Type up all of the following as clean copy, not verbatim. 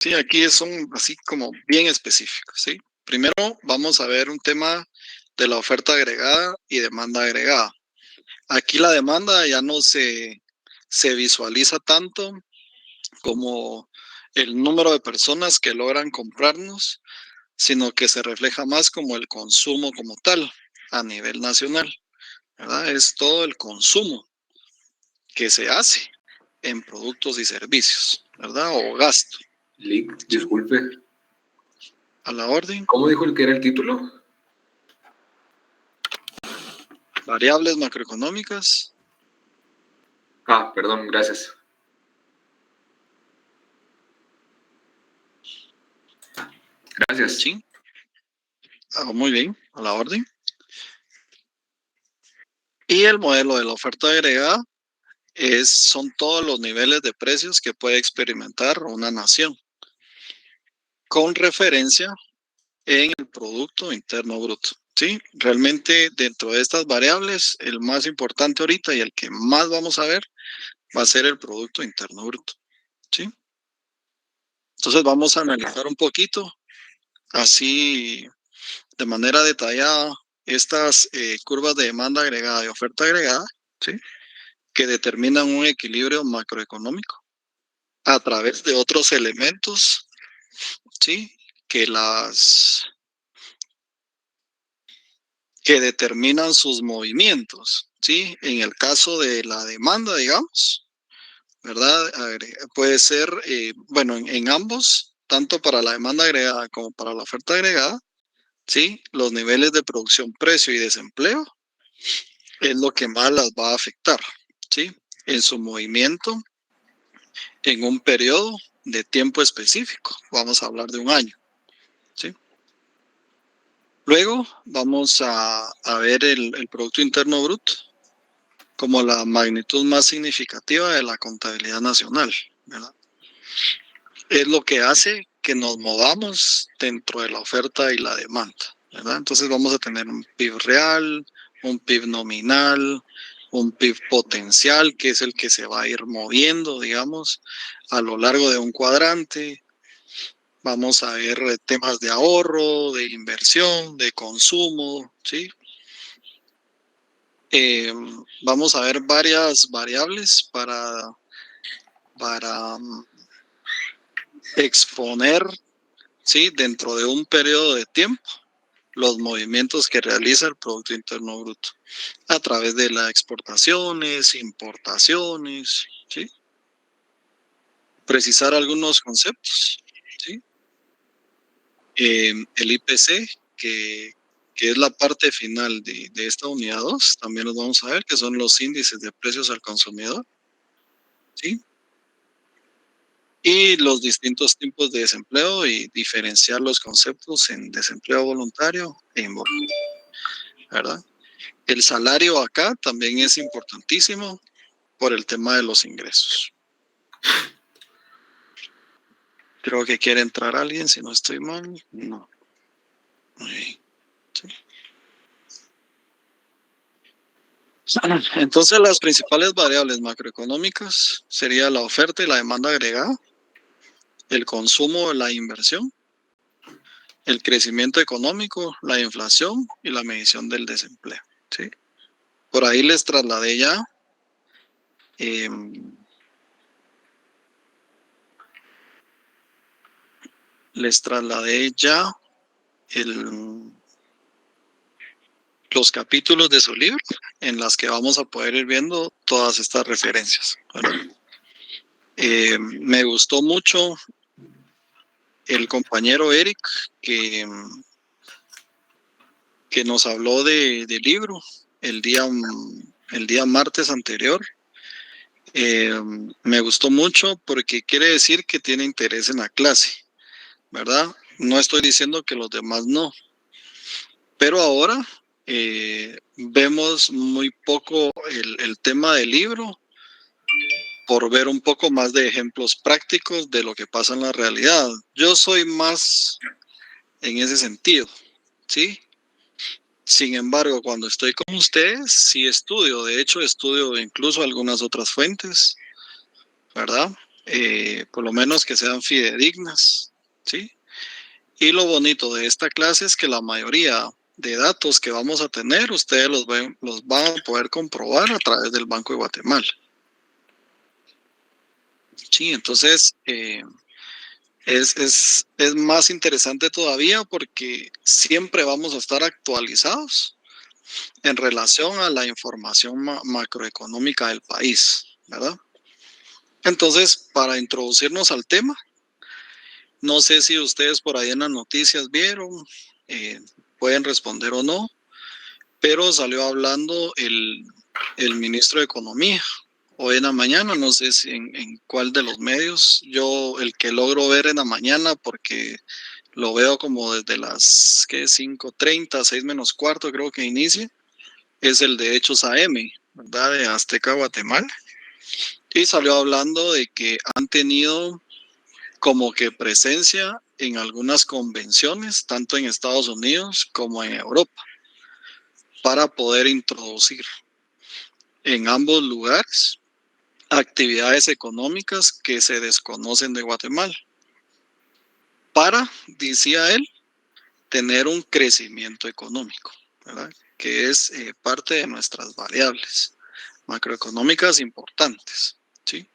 Sí, aquí son así como bien específicos, ¿sí? Primero vamos a ver un tema de la oferta agregada y demanda agregada. Aquí la demanda ya no se visualiza tanto como el número de personas que logran comprarnos, sino que se refleja más como el consumo como tal a nivel nacional, ¿verdad? Es todo el consumo que se hace en productos y servicios, ¿verdad? O gasto. Lick, ¿Sí? disculpe. A la orden. ¿Cómo dijo el que era el título? Variables macroeconómicas. Ah, perdón, gracias. Gracias. Sí. Muy bien, a la orden. Y el modelo de la oferta agregada son todos los niveles de precios que puede experimentar una nación, con referencia en el Producto Interno Bruto. ¿Sí? Realmente dentro de estas variables, el más importante ahorita y el que más vamos a ver va a ser el Producto Interno Bruto. ¿Sí? Entonces vamos a analizar un poquito, así de manera detallada, estas curvas de demanda agregada y oferta agregada, ¿sí? Que determinan un equilibrio macroeconómico a través de otros elementos, ¿sí? Que que determinan sus movimientos, ¿sí? En el caso de la demanda, digamos, ¿verdad? Puede ser, bueno, en ambos, tanto para la demanda agregada como para la oferta agregada, ¿sí? Los niveles de producción, precio y desempleo es lo que más las va a afectar, ¿sí? En su movimiento en un periodo de tiempo específico. Vamos a hablar de un año, ¿sí? Luego vamos a ver el Producto Interno Bruto como la magnitud más significativa de la contabilidad nacional, ¿verdad? Es lo que hace que nos movamos dentro de la oferta y la demanda, ¿verdad? Entonces vamos a tener un PIB real, un PIB nominal, un PIB potencial, que es el que se va a ir moviendo, digamos, a lo largo de un cuadrante. Vamos a ver temas de ahorro, de inversión, de consumo, ¿sí? Vamos a ver varias variables para exponer, ¿sí? Dentro de un periodo de tiempo, los movimientos que realiza el Producto Interno Bruto a través de las exportaciones, importaciones, ¿sí? Precisar algunos conceptos, ¿sí? El IPC, que es la parte final de esta unidad 2, también los vamos a ver, que son los índices de precios al consumidor, ¿sí? Y los distintos tipos de desempleo y diferenciar los conceptos en desempleo voluntario e involuntario, ¿verdad? El salario acá también es importantísimo por el tema de los ingresos. Creo que quiere entrar alguien, si no estoy mal. No. Sí. Entonces, las principales variables macroeconómicas sería la oferta y la demanda agregada, el consumo, la inversión, el crecimiento económico, la inflación y la medición del desempleo. ¿Sí? Por ahí les trasladé ya eh, el, los capítulos de su libro en las que vamos a poder ir viendo todas estas referencias. Me gustó mucho el compañero Eric que, que nos habló del libro el día martes anterior. Me gustó mucho porque quiere decir que tiene interés en la clase, ¿verdad? No estoy diciendo que los demás no, pero ahora vemos muy poco el tema del libro por ver un poco más de ejemplos prácticos de lo que pasa en la realidad. Yo soy más en ese sentido, ¿sí? Sin embargo, cuando estoy con ustedes, sí estudio. De hecho, estudio incluso algunas otras fuentes, ¿verdad? por lo menos que sean fidedignas, ¿sí? Y lo bonito de esta clase es que la mayoría de datos que vamos a tener, ustedes los van a poder comprobar a través del Banco de Guatemala. Sí, entonces es más interesante todavía porque siempre vamos a estar actualizados en relación a la información macroeconómica del país, ¿verdad? Entonces, para introducirnos al tema, no sé si ustedes por ahí en las noticias vieron, pueden responder o no, pero salió hablando el ministro de Economía hoy en la mañana, no sé si en cuál de los medios, yo el que logro ver en la mañana porque lo veo como desde las 5:30, 6 menos cuarto creo que inicia, es el de Hechos AM, ¿verdad? De Azteca Guatemala. Y salió hablando de que han tenido como que presencia en algunas convenciones, tanto en Estados Unidos como en Europa, para poder introducir en ambos lugares actividades económicas que se desconocen de Guatemala, para, decía él, tener un crecimiento económico, ¿verdad? Que es parte de nuestras variables macroeconómicas importantes, ¿sí?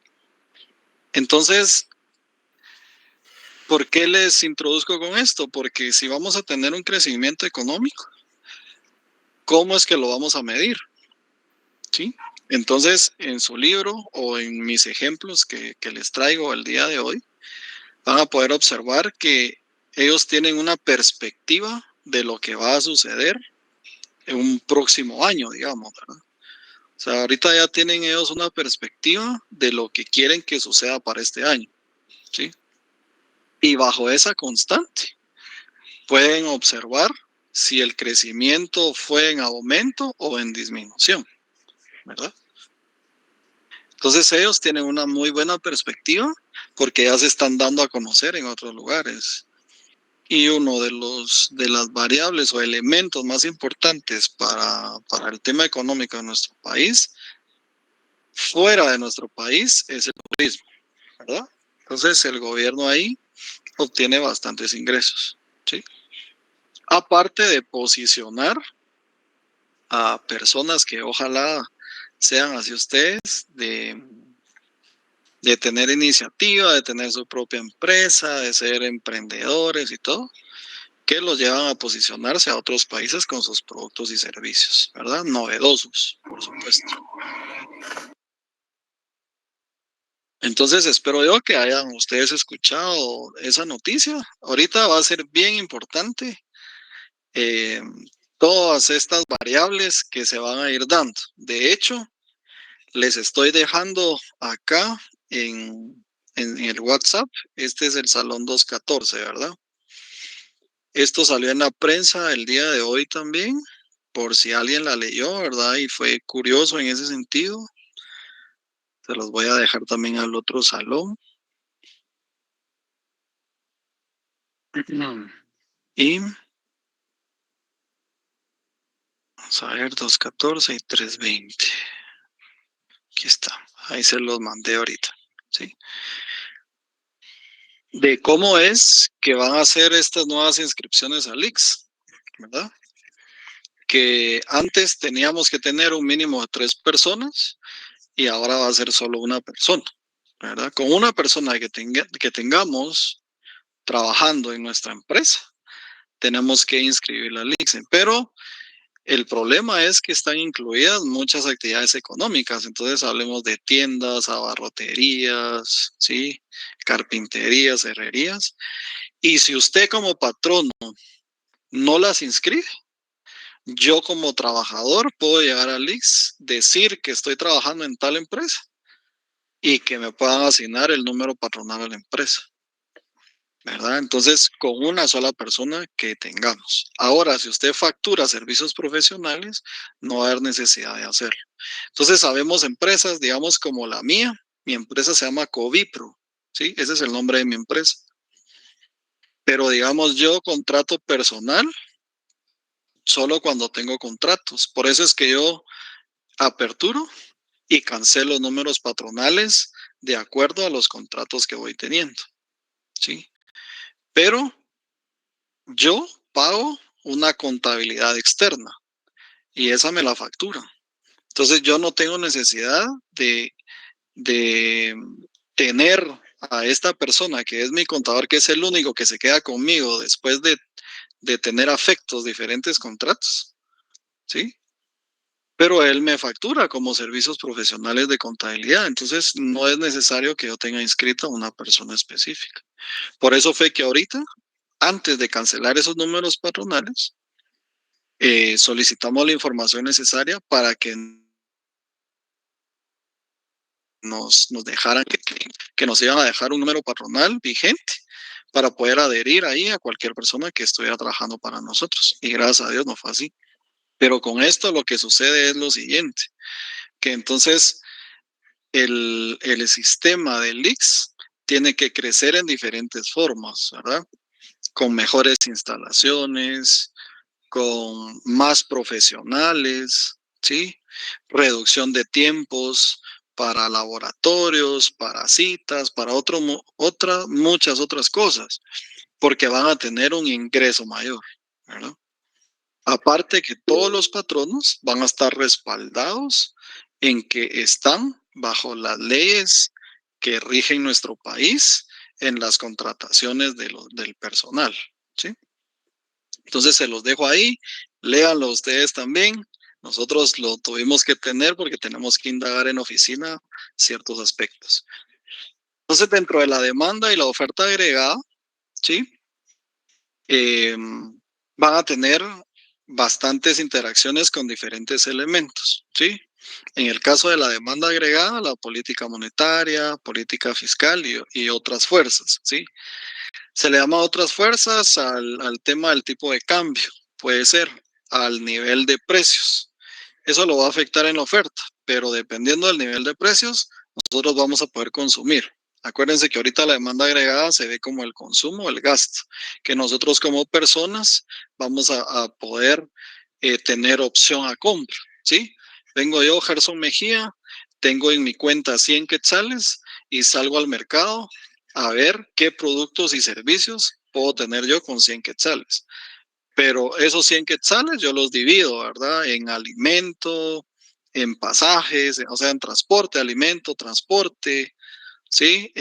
Entonces, ¿por qué les introduzco con esto? Porque si vamos a tener un crecimiento económico, ¿cómo es que lo vamos a medir? ¿Sí? Entonces, en su libro o en mis ejemplos que les traigo el día de hoy, van a poder observar que ellos tienen una perspectiva de lo que va a suceder en un próximo año, digamos, ¿verdad? O sea, ahorita ya tienen ellos una perspectiva de lo que quieren que suceda para este año, ¿sí? Y bajo esa constante pueden observar si el crecimiento fue en aumento o en disminución, ¿verdad? Entonces ellos tienen una muy buena perspectiva porque ya se están dando a conocer en otros lugares. Y uno de las variables o elementos más importantes para el tema económico de nuestro país, fuera de nuestro país, es el turismo, ¿verdad? Entonces el gobierno ahí obtiene bastantes ingresos, ¿sí? Aparte de posicionar a personas que ojalá sean así ustedes, de tener iniciativa, de tener su propia empresa, de ser emprendedores y todo, que los llevan a posicionarse a otros países con sus productos y servicios, ¿verdad? Novedosos, por supuesto. Entonces espero yo que hayan ustedes escuchado esa noticia. Ahorita va a ser bien importante eh, todas estas variables que se van a ir dando. De hecho, les estoy dejando acá en el WhatsApp. Este es el Salón 214, ¿verdad? Esto salió en la prensa el día de hoy también, por si alguien la leyó, ¿verdad? Y fue curioso en ese sentido. Se los voy a dejar también al otro salón. Y vamos a ver, 214 y 320. Aquí está. Ahí se los mandé ahorita. ¿Sí? De cómo es que van a hacer estas nuevas inscripciones al IX, ¿verdad? Que antes teníamos que tener un mínimo de 3 personas y ahora va a ser solo una persona, ¿verdad? Con una persona que tengamos trabajando en nuestra empresa, tenemos que inscribirla al ICSE, pero el problema es que están incluidas muchas actividades económicas, entonces hablemos de tiendas, abarroterías, ¿sí? Carpinterías, herrerías, y si usted como patrono no las inscribe, yo como trabajador puedo llegar al ICS, decir que estoy trabajando en tal empresa y que me puedan asignar el número patronal a la empresa, ¿verdad? Entonces, con una sola persona que tengamos. Ahora, si usted factura servicios profesionales, no va a haber necesidad de hacerlo. Entonces, sabemos empresas, digamos, como la mía, mi empresa se llama Covipro, ¿sí? Ese es el nombre de mi empresa. Pero, digamos, yo contrato personal solo cuando tengo contratos. Por eso es que yo aperturo y cancelo números patronales de acuerdo a los contratos que voy teniendo, ¿sí? Pero yo pago una contabilidad externa y esa me la factura. Entonces yo no tengo necesidad de tener a esta persona que es mi contador, que es el único que se queda conmigo después de tener afectos diferentes contratos, ¿sí? Pero él me factura como servicios profesionales de contabilidad, entonces no es necesario que yo tenga inscrita a una persona específica. Por eso fue que ahorita, antes de cancelar esos números patronales, solicitamos la información necesaria para que nos dejaran, que nos iban a dejar un número patronal vigente para poder adherir ahí a cualquier persona que estuviera trabajando para nosotros. Y gracias a Dios no fue así. Pero con esto lo que sucede es lo siguiente, que entonces el sistema del IX tiene que crecer en diferentes formas, ¿verdad? Con mejores instalaciones, con más profesionales, ¿sí? Reducción de tiempos para laboratorios, para citas, para muchas otras cosas, porque van a tener un ingreso mayor, ¿verdad? Aparte que todos los patronos van a estar respaldados en que están bajo las leyes que rigen nuestro país en las contrataciones del personal, ¿sí? Entonces se los dejo ahí, léanlo ustedes también. Nosotros lo tuvimos que tener porque tenemos que indagar en oficina ciertos aspectos. Entonces, dentro de la demanda y la oferta agregada, ¿sí? Van a tener bastantes interacciones con diferentes elementos, ¿sí? En el caso de la demanda agregada, la política monetaria, política fiscal y otras fuerzas, ¿sí? Se le llama otras fuerzas al tema del tipo de cambio, puede ser al nivel de precios. Eso lo va a afectar en la oferta, pero dependiendo del nivel de precios, nosotros vamos a poder consumir. Acuérdense que ahorita la demanda agregada se ve como el consumo, el gasto, que nosotros como personas vamos a poder tener opción a compra, ¿sí? Vengo yo, Gerson Mejía, tengo en mi cuenta 100 quetzales y salgo al mercado a ver qué productos y servicios puedo tener yo con 100 quetzales. Pero esos 100 quetzales yo los divido, ¿verdad? En alimento, en pasajes, o sea, en transporte, alimento, transporte, ¿sí?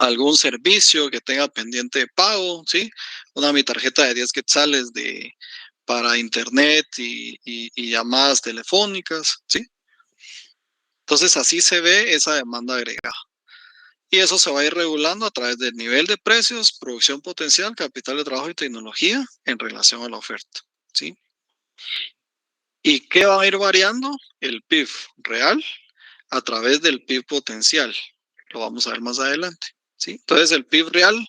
Algún servicio que tenga pendiente de pago, ¿sí? Mi tarjeta de 10 quetzales para internet y llamadas telefónicas, ¿sí? Entonces así se ve esa demanda agregada. Y eso se va a ir regulando a través del nivel de precios, producción potencial, capital de trabajo y tecnología en relación a la oferta, ¿sí? ¿Y qué va a ir variando? El PIB real a través del PIB potencial. Lo vamos a ver más adelante, ¿sí? Entonces el PIB real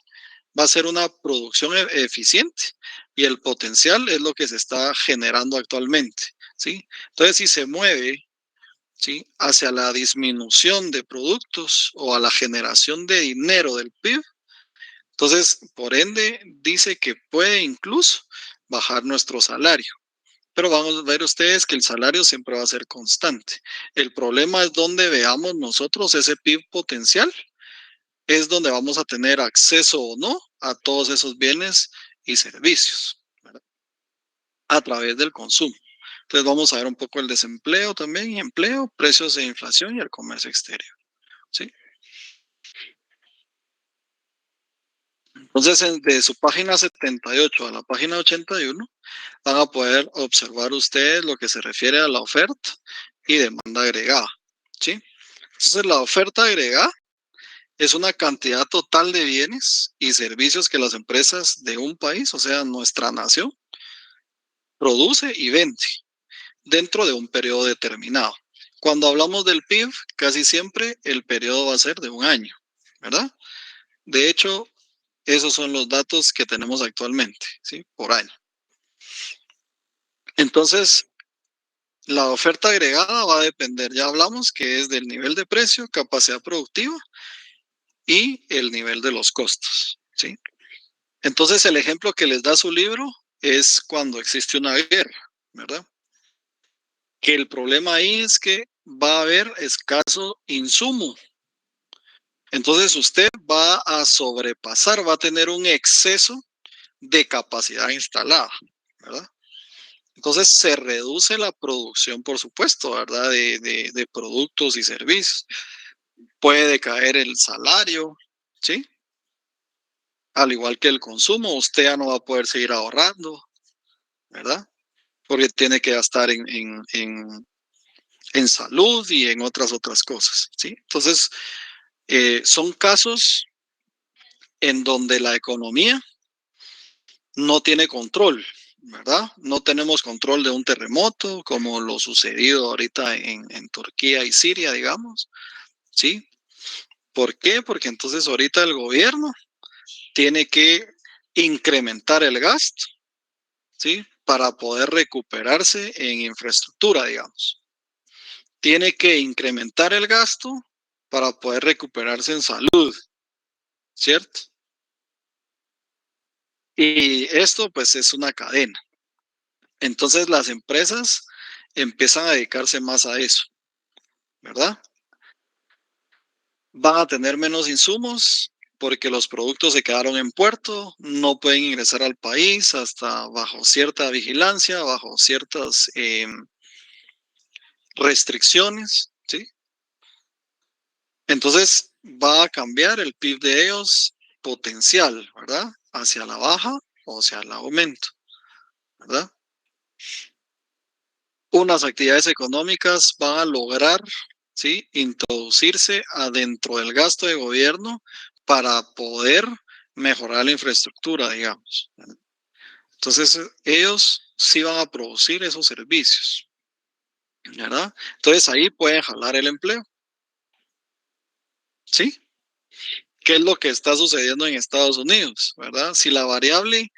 va a ser una producción eficiente y el potencial es lo que se está generando actualmente, ¿sí? Entonces si se mueve, ¿sí?, hacia la disminución de productos o a la generación de dinero del PIB, entonces, por ende, dice que puede incluso bajar nuestro salario. Pero vamos a ver ustedes que el salario siempre va a ser constante. El problema es donde veamos nosotros ese PIB potencial, es donde vamos a tener acceso o no a todos esos bienes y servicios, ¿verdad? A través del consumo. Entonces vamos a ver un poco el desempleo también y empleo, precios de inflación y el comercio exterior, ¿sí? Entonces, de su página 78 a la página 81, van a poder observar ustedes lo que se refiere a la oferta y demanda agregada, ¿sí? Entonces, la oferta agregada es una cantidad total de bienes y servicios que las empresas de un país, o sea, nuestra nación, produce y vende dentro de un periodo determinado. Cuando hablamos del PIB, casi siempre el periodo va a ser de un año, ¿verdad? De hecho, esos son los datos que tenemos actualmente, ¿sí? Por año. Entonces, la oferta agregada va a depender, ya hablamos que es del nivel de precio, capacidad productiva y el nivel de los costos, ¿sí? Entonces, el ejemplo que les da su libro es cuando existe una guerra, ¿verdad? Que el problema ahí es que va a haber escaso insumo. Entonces usted va a sobrepasar, va a tener un exceso de capacidad instalada, ¿verdad? Entonces se reduce la producción, por supuesto, ¿verdad? De productos y servicios. Puede caer el salario, ¿sí? Al igual que el consumo, usted ya no va a poder seguir ahorrando, ¿verdad? Porque tiene que gastar en salud y en otras cosas, ¿sí? Entonces, son casos en donde la economía no tiene control, ¿verdad? No tenemos control de un terremoto como lo sucedido ahorita en Turquía y Siria, digamos, ¿sí? ¿Por qué? Porque entonces ahorita el gobierno tiene que incrementar el gasto, ¿sí? Para poder recuperarse en infraestructura, digamos. Tiene que incrementar el gasto para poder recuperarse en salud, ¿cierto? Y esto pues es una cadena. Entonces las empresas empiezan a dedicarse más a eso, ¿verdad? Van a tener menos insumos porque los productos se quedaron en puerto, no pueden ingresar al país hasta bajo cierta vigilancia, bajo ciertas restricciones, ¿sí? Entonces va a cambiar el PIB de ellos potencial, ¿verdad? Hacia la baja o hacia el aumento, ¿verdad? Unas actividades económicas van a lograr, ¿sí? Introducirse adentro del gasto de gobierno para poder mejorar la infraestructura, digamos. Entonces, ellos sí van a producir esos servicios, ¿verdad? Entonces, ahí pueden jalar el empleo, ¿sí? ¿Qué es lo que está sucediendo en Estados Unidos, verdad? Si la variable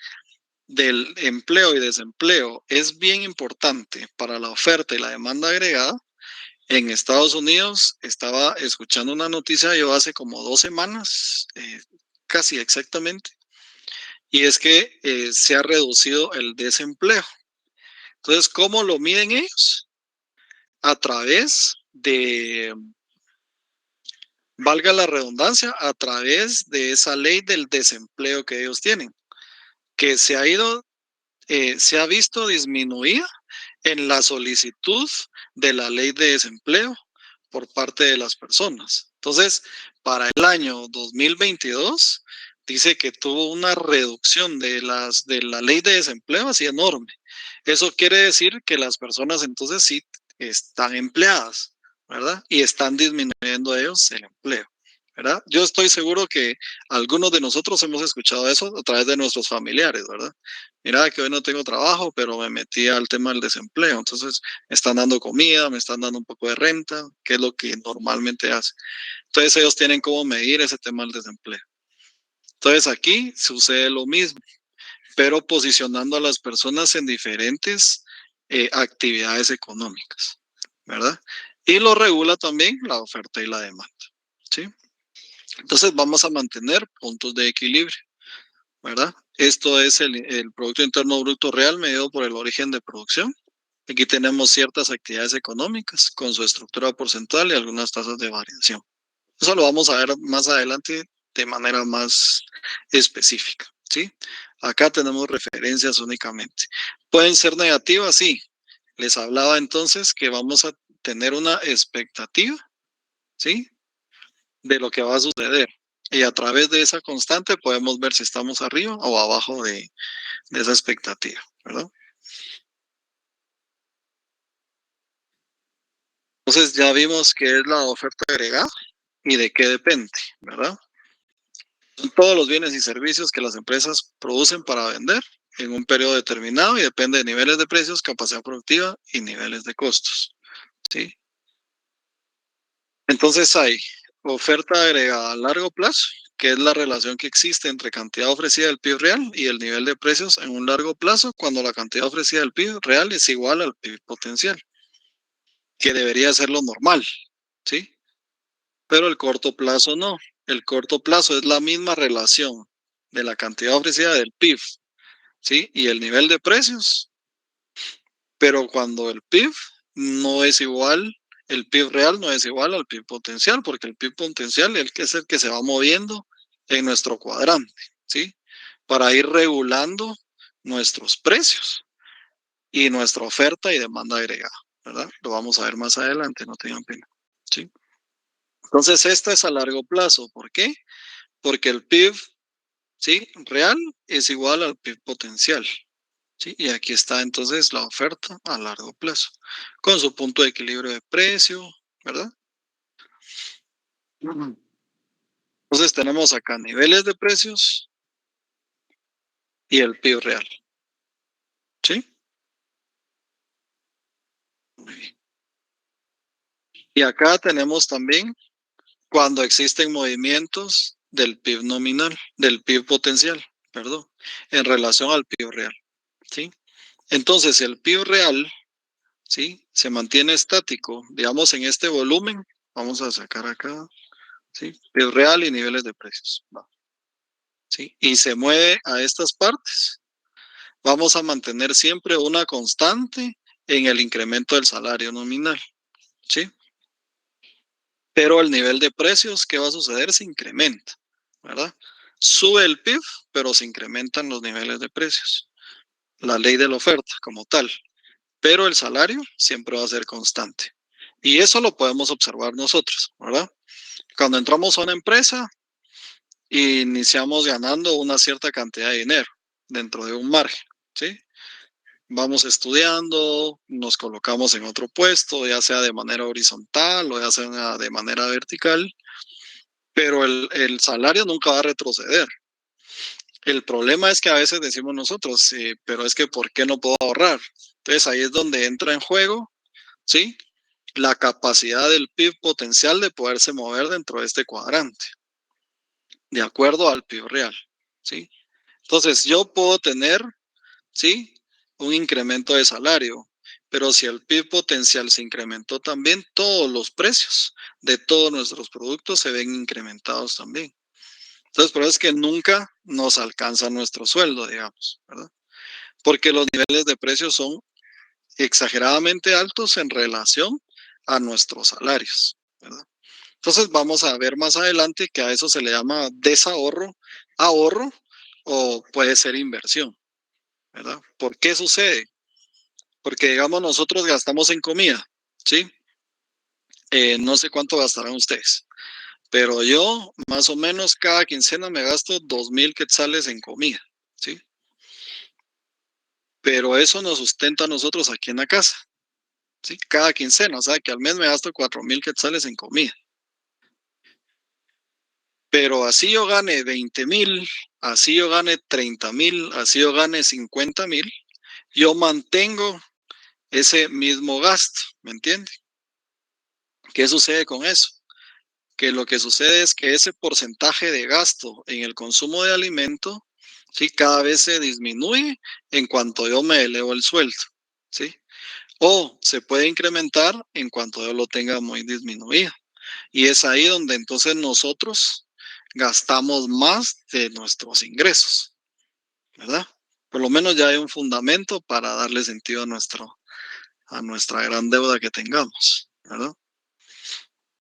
del empleo y desempleo es bien importante para la oferta y la demanda agregada, en Estados Unidos estaba escuchando una noticia yo hace como 2 semanas, casi exactamente, y es que se ha reducido el desempleo. Entonces, ¿cómo lo miden ellos? A través de, valga la redundancia, a través de esa ley del desempleo que ellos tienen, que se ha visto disminuida en la solicitud de la ley de desempleo por parte de las personas. Entonces, para el año 2022, dice que tuvo una reducción de la ley de desempleo así enorme. Eso quiere decir que las personas entonces sí están empleadas, ¿verdad? Y están disminuyendo ellos el empleo, ¿verdad? Yo estoy seguro que algunos de nosotros hemos escuchado eso a través de nuestros familiares, ¿verdad? Mira que hoy no tengo trabajo, pero me metí al tema del desempleo. Entonces, me están dando comida, me están dando un poco de renta, que es lo que normalmente hace. Entonces, ellos tienen cómo medir ese tema del desempleo. Entonces, aquí sucede lo mismo, pero posicionando a las personas en diferentes actividades económicas, ¿verdad? Y lo regula también la oferta y la demanda, ¿sí? Entonces, vamos a mantener puntos de equilibrio, ¿verdad? Esto es el Producto Interno Bruto Real medido por el origen de producción. Aquí tenemos ciertas actividades económicas con su estructura porcentual y algunas tasas de variación. Eso lo vamos a ver más adelante de manera más específica, ¿sí? Acá tenemos referencias únicamente. ¿Pueden ser negativas? Sí. Les hablaba entonces que vamos a tener una expectativa, ¿sí? De lo que va a suceder. Y a través de esa constante podemos ver si estamos arriba o abajo de esa expectativa, ¿verdad? Entonces ya vimos qué es la oferta agregada y de qué depende, ¿verdad? Son todos los bienes y servicios que las empresas producen para vender en un periodo determinado y depende de niveles de precios, capacidad productiva y niveles de costos, ¿sí? Entonces hay oferta agregada a largo plazo, que es la relación que existe entre cantidad ofrecida del PIB real y el nivel de precios en un largo plazo cuando la cantidad ofrecida del PIB real es igual al PIB potencial, que debería ser lo normal, ¿sí? Pero el corto plazo no. El corto plazo es la misma relación de la cantidad ofrecida del PIB, ¿sí? Y el nivel de precios, pero cuando el PIB no es igual, el PIB real no es igual al PIB potencial, porque el PIB potencial es el que se va moviendo en nuestro cuadrante, ¿sí? Para ir regulando nuestros precios y nuestra oferta y demanda agregada, ¿verdad? Lo vamos a ver más adelante, no tengan pena, ¿sí? Entonces, esta es a largo plazo. ¿Por qué? Porque el PIB, ¿sí? Real es igual al PIB potencial, ¿sí? Y aquí está entonces la oferta a largo plazo, con su punto de equilibrio de precio, ¿verdad? Entonces tenemos acá niveles de precios y el PIB real, ¿sí? Muy bien. Y acá tenemos también cuando existen movimientos del PIB nominal, del PIB potencial, perdón, en relación al PIB real, ¿sí? Entonces, el PIB real, ¿sí? Se mantiene estático, digamos, en este volumen. Vamos a sacar acá, ¿sí? PIB real y niveles de precios, ¿va? ¿Sí? Y se mueve a estas partes. Vamos a mantener siempre una constante en el incremento del salario nominal, ¿sí? Pero el nivel de precios, ¿qué va a suceder? Se incrementa, ¿verdad? Sube el PIB, pero se incrementan los niveles de precios. La ley de la oferta como tal. Pero el salario siempre va a ser constante. Y eso lo podemos observar nosotros, ¿verdad? Cuando entramos a una empresa, iniciamos ganando una cierta cantidad de dinero dentro de un margen, ¿sí? Vamos estudiando, nos colocamos en otro puesto, ya sea de manera horizontal o ya sea de manera vertical, pero el salario nunca va a retroceder. El problema es que a veces decimos nosotros, sí, pero es que ¿por qué no puedo ahorrar? Entonces ahí es donde entra en juego, ¿sí? La capacidad del PIB potencial de poderse mover dentro de este cuadrante, de acuerdo al PIB real, ¿sí? Entonces yo puedo tener, ¿sí? Un incremento de salario, pero si el PIB potencial se incrementó también, todos los precios de todos nuestros productos se ven incrementados también. Entonces, por eso es que nunca nos alcanza nuestro sueldo, digamos, ¿verdad? Porque los niveles de precios son exageradamente altos en relación a nuestros salarios, ¿verdad? Entonces, vamos a ver más adelante que a eso se le llama desahorro, ahorro o puede ser inversión, ¿verdad? ¿Por qué sucede? Porque, digamos, nosotros gastamos en comida, ¿sí? No sé cuánto gastarán ustedes, pero yo más o menos cada quincena me gasto 2,000 quetzales en comida, ¿sí? Pero eso nos sustenta a nosotros aquí en la casa, ¿sí? Cada quincena, o sea que al mes me gasto 4,000 quetzales en comida. Pero así yo gane 20,000, así yo gane 30,000, así yo gane 50,000, yo mantengo ese mismo gasto, ¿me entiende? ¿Qué sucede con eso? Que lo que sucede es que ese porcentaje de gasto en el consumo de alimento, ¿sí? Cada vez se disminuye en cuanto yo me elevo el sueldo, ¿sí? O se puede incrementar en cuanto yo lo tenga muy disminuido. Y es ahí donde entonces nosotros gastamos más de nuestros ingresos, ¿verdad? Por lo menos ya hay un fundamento para darle sentido a nuestra gran deuda que tengamos, ¿verdad?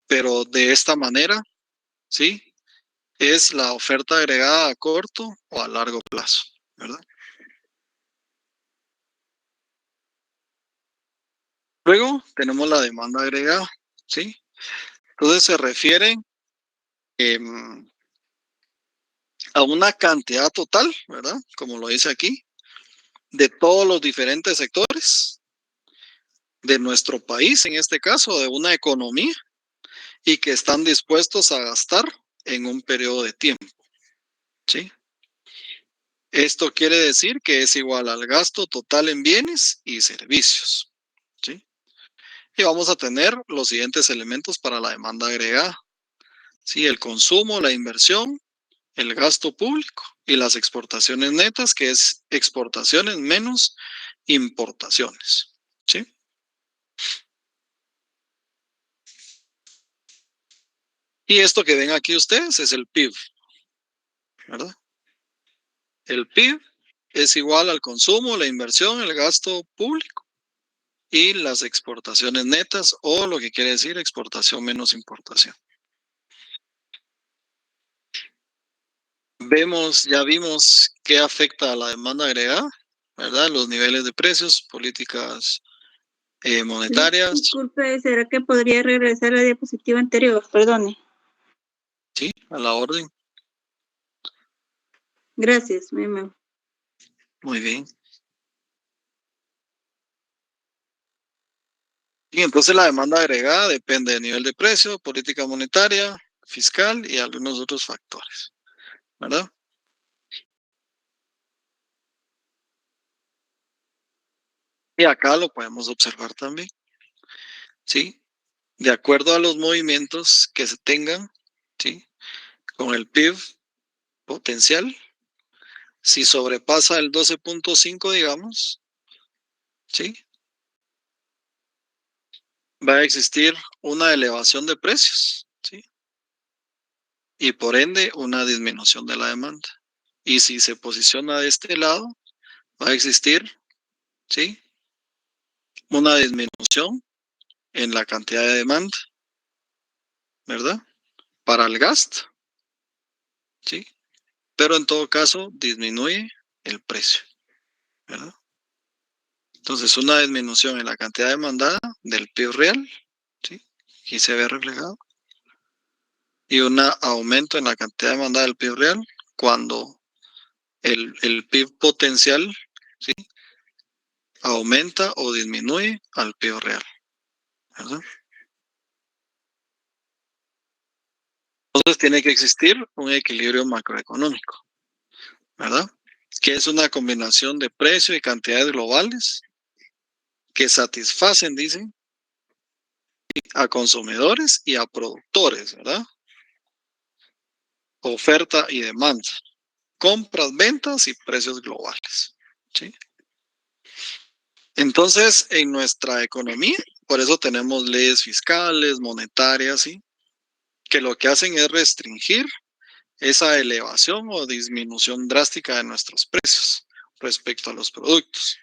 Pero de esta manera, ¿sí? Es la oferta agregada a corto o a largo plazo, ¿verdad? Luego tenemos la demanda agregada, ¿sí? Entonces se refiere eh, a una cantidad total, ¿verdad? Como lo dice aquí, de todos los diferentes sectores de nuestro país, en este caso, de una economía, y que están dispuestos a gastar en un periodo de tiempo, ¿sí? Esto quiere decir que es igual al gasto total en bienes y servicios, ¿sí? Y vamos a tener los siguientes elementos para la demanda agregada, ¿sí? El consumo, la inversión, el gasto público y las exportaciones netas, que es exportaciones menos importaciones, ¿sí? Y esto que ven aquí ustedes es el PIB, ¿verdad? El PIB es igual al consumo, la inversión, el gasto público y las exportaciones netas, o lo que quiere decir exportación menos importación. Ya vimos qué afecta a la demanda agregada, ¿verdad? Los niveles de precios, políticas monetarias. Disculpe, ¿será que podría regresar a la diapositiva anterior? Perdone. Sí, a la orden. Gracias, Muy bien. Y entonces la demanda agregada depende del nivel de precio, política monetaria, fiscal y algunos otros factores, ¿verdad? Y acá lo podemos observar también, ¿sí? De acuerdo a los movimientos que se tengan, ¿sí? Con el PIB potencial, si sobrepasa el 12.5, digamos, ¿sí? Va a existir una elevación de precios, ¿sí? Y por ende una disminución de la demanda. Y si se posiciona de este lado, va a existir, ¿sí? Una disminución en la cantidad de demanda, ¿verdad? Para el gasto, ¿sí? Pero en todo caso disminuye el precio, ¿verdad? Entonces una disminución en la cantidad demandada del PIB real, ¿sí? Aquí se ve reflejado. Y un aumento en la cantidad demandada del PIB real cuando el PIB potencial, ¿sí? Aumenta o disminuye al PIB real, ¿verdad? Entonces tiene que existir un equilibrio macroeconómico, ¿verdad? Que es una combinación de precio y cantidades globales que satisfacen, dicen, a consumidores y a productores, ¿verdad? Oferta y demanda, compras, ventas y precios globales, ¿sí? Entonces, en nuestra economía, por eso tenemos leyes fiscales, monetarias, ¿sí? Que lo que hacen es restringir esa elevación o disminución drástica de nuestros precios respecto a los productos.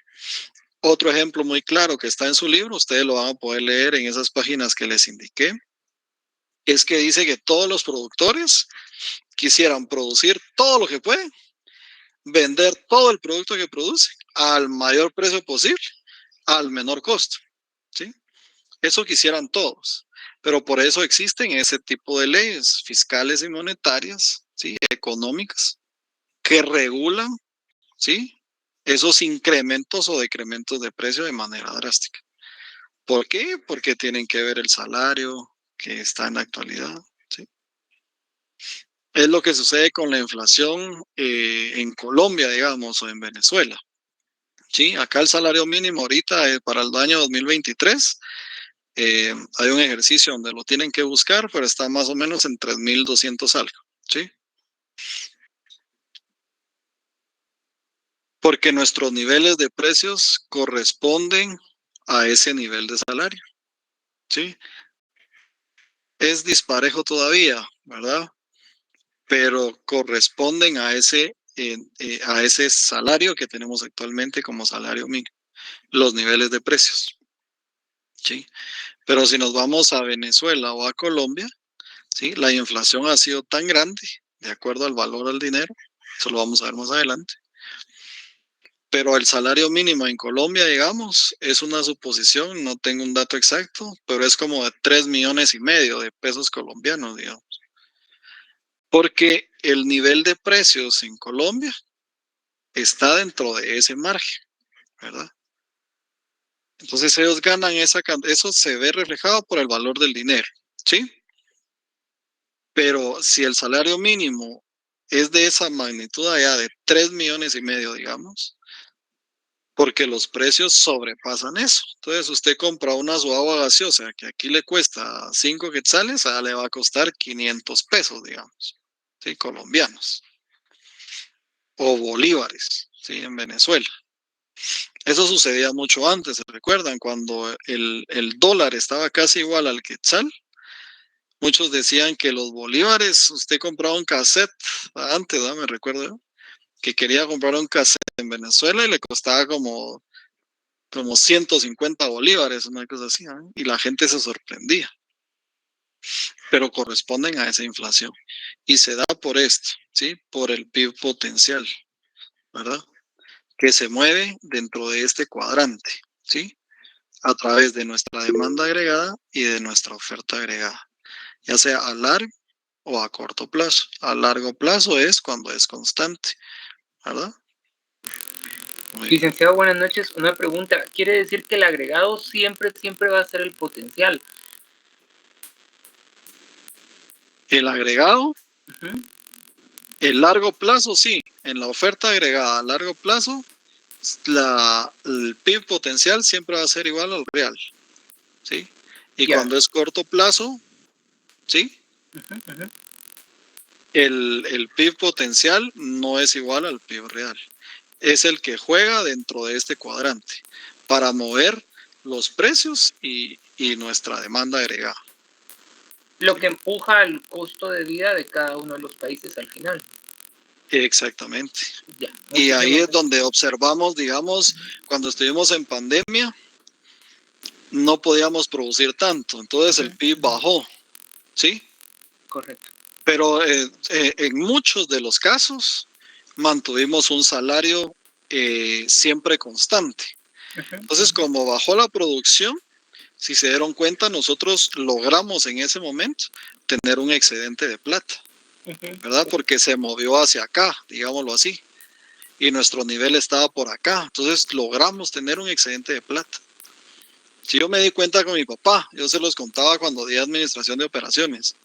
Otro ejemplo muy claro que está en su libro, ustedes lo van a poder leer en esas páginas que les indiqué, es que dice que todos los productores quisieran producir todo lo que pueden, vender todo el producto que producen al mayor precio posible, al menor costo, ¿sí? Eso quisieran todos, pero por eso existen ese tipo de leyes fiscales y monetarias, ¿sí? Económicas, que regulan, ¿sí? Esos incrementos o decrementos de precio de manera drástica. ¿Por qué? Porque tienen que ver el salario que está en la actualidad, ¿sí? Es lo que sucede con la inflación en Colombia, digamos, o en Venezuela. Sí, acá el salario mínimo ahorita para el año 2023, hay un ejercicio donde lo tienen que buscar, pero está más o menos en 3.200 algo, ¿sí? Porque nuestros niveles de precios corresponden a ese nivel de salario, ¿sí? Es disparejo todavía, ¿verdad? Pero corresponden a ese salario que tenemos actualmente como salario mínimo, los niveles de precios, ¿sí? Pero si nos vamos a Venezuela o a Colombia, ¿sí? La inflación ha sido tan grande, de acuerdo al valor del dinero, eso lo vamos a ver más adelante. Pero el salario mínimo en Colombia, digamos, es una suposición, no tengo un dato exacto, pero es como de 3,5 millones de pesos colombianos, digamos. Porque el nivel de precios en Colombia está dentro de ese margen, ¿verdad? Entonces ellos ganan eso se ve reflejado por el valor del dinero, ¿sí? Pero si el salario mínimo es de esa magnitud allá de 3,5 millones, digamos, porque los precios sobrepasan eso. Entonces usted compra su agua gaseosa que aquí le cuesta 5 quetzales, allá le va a costar 500 pesos, digamos, ¿sí? Colombianos. O bolívares, ¿sí? En Venezuela. Eso sucedía mucho antes, ¿se recuerdan? Cuando el dólar estaba casi igual al quetzal, muchos decían que los bolívares, usted compraba un cassette antes, ¿no? Me recuerdo yo, que quería comprar un cassette en Venezuela y le costaba como como 150 bolívares, una cosa así, ¿eh? Y la gente se sorprendía, pero corresponden a esa inflación. Y se da por esto, ¿sí? Por el PIB potencial, ¿verdad? Que se mueve dentro de este cuadrante, ¿sí? A través de nuestra demanda agregada y de nuestra oferta agregada, ya sea a largo o a corto plazo. A largo plazo es cuando es constante, ¿verdad? Muy bien. Licenciado, buenas noches. Una pregunta. ¿Quiere decir que el agregado siempre va a ser el potencial? El agregado, Ujú. el largo plazo, sí. En la oferta agregada a largo plazo, el PIB potencial siempre va a ser igual al real, ¿sí? Y Ya. cuando es corto plazo, ¿sí? Ujú, ujú. El PIB potencial no es igual al PIB real. Es el que juega dentro de este cuadrante para mover los precios y nuestra demanda agregada. Lo que empuja el costo de vida de cada uno de los países al final. Exactamente. Ya. Y ahí Muchísimas es donde observamos, digamos, cuando estuvimos en pandemia, no podíamos producir tanto, entonces el Ujú, PIB ujú. bajó, ¿sí? Correcto. Pero en muchos de los casos mantuvimos un salario siempre constante. Ujú, Entonces, ujú. como bajó la producción, si se dieron cuenta, nosotros logramos en ese momento tener un excedente de plata, Ujú. ¿verdad? Porque se movió hacia acá, digámoslo así, y nuestro nivel estaba por acá. Entonces logramos tener un excedente de plata. Si yo me di cuenta con mi papá, yo se los contaba cuando di administración de operaciones.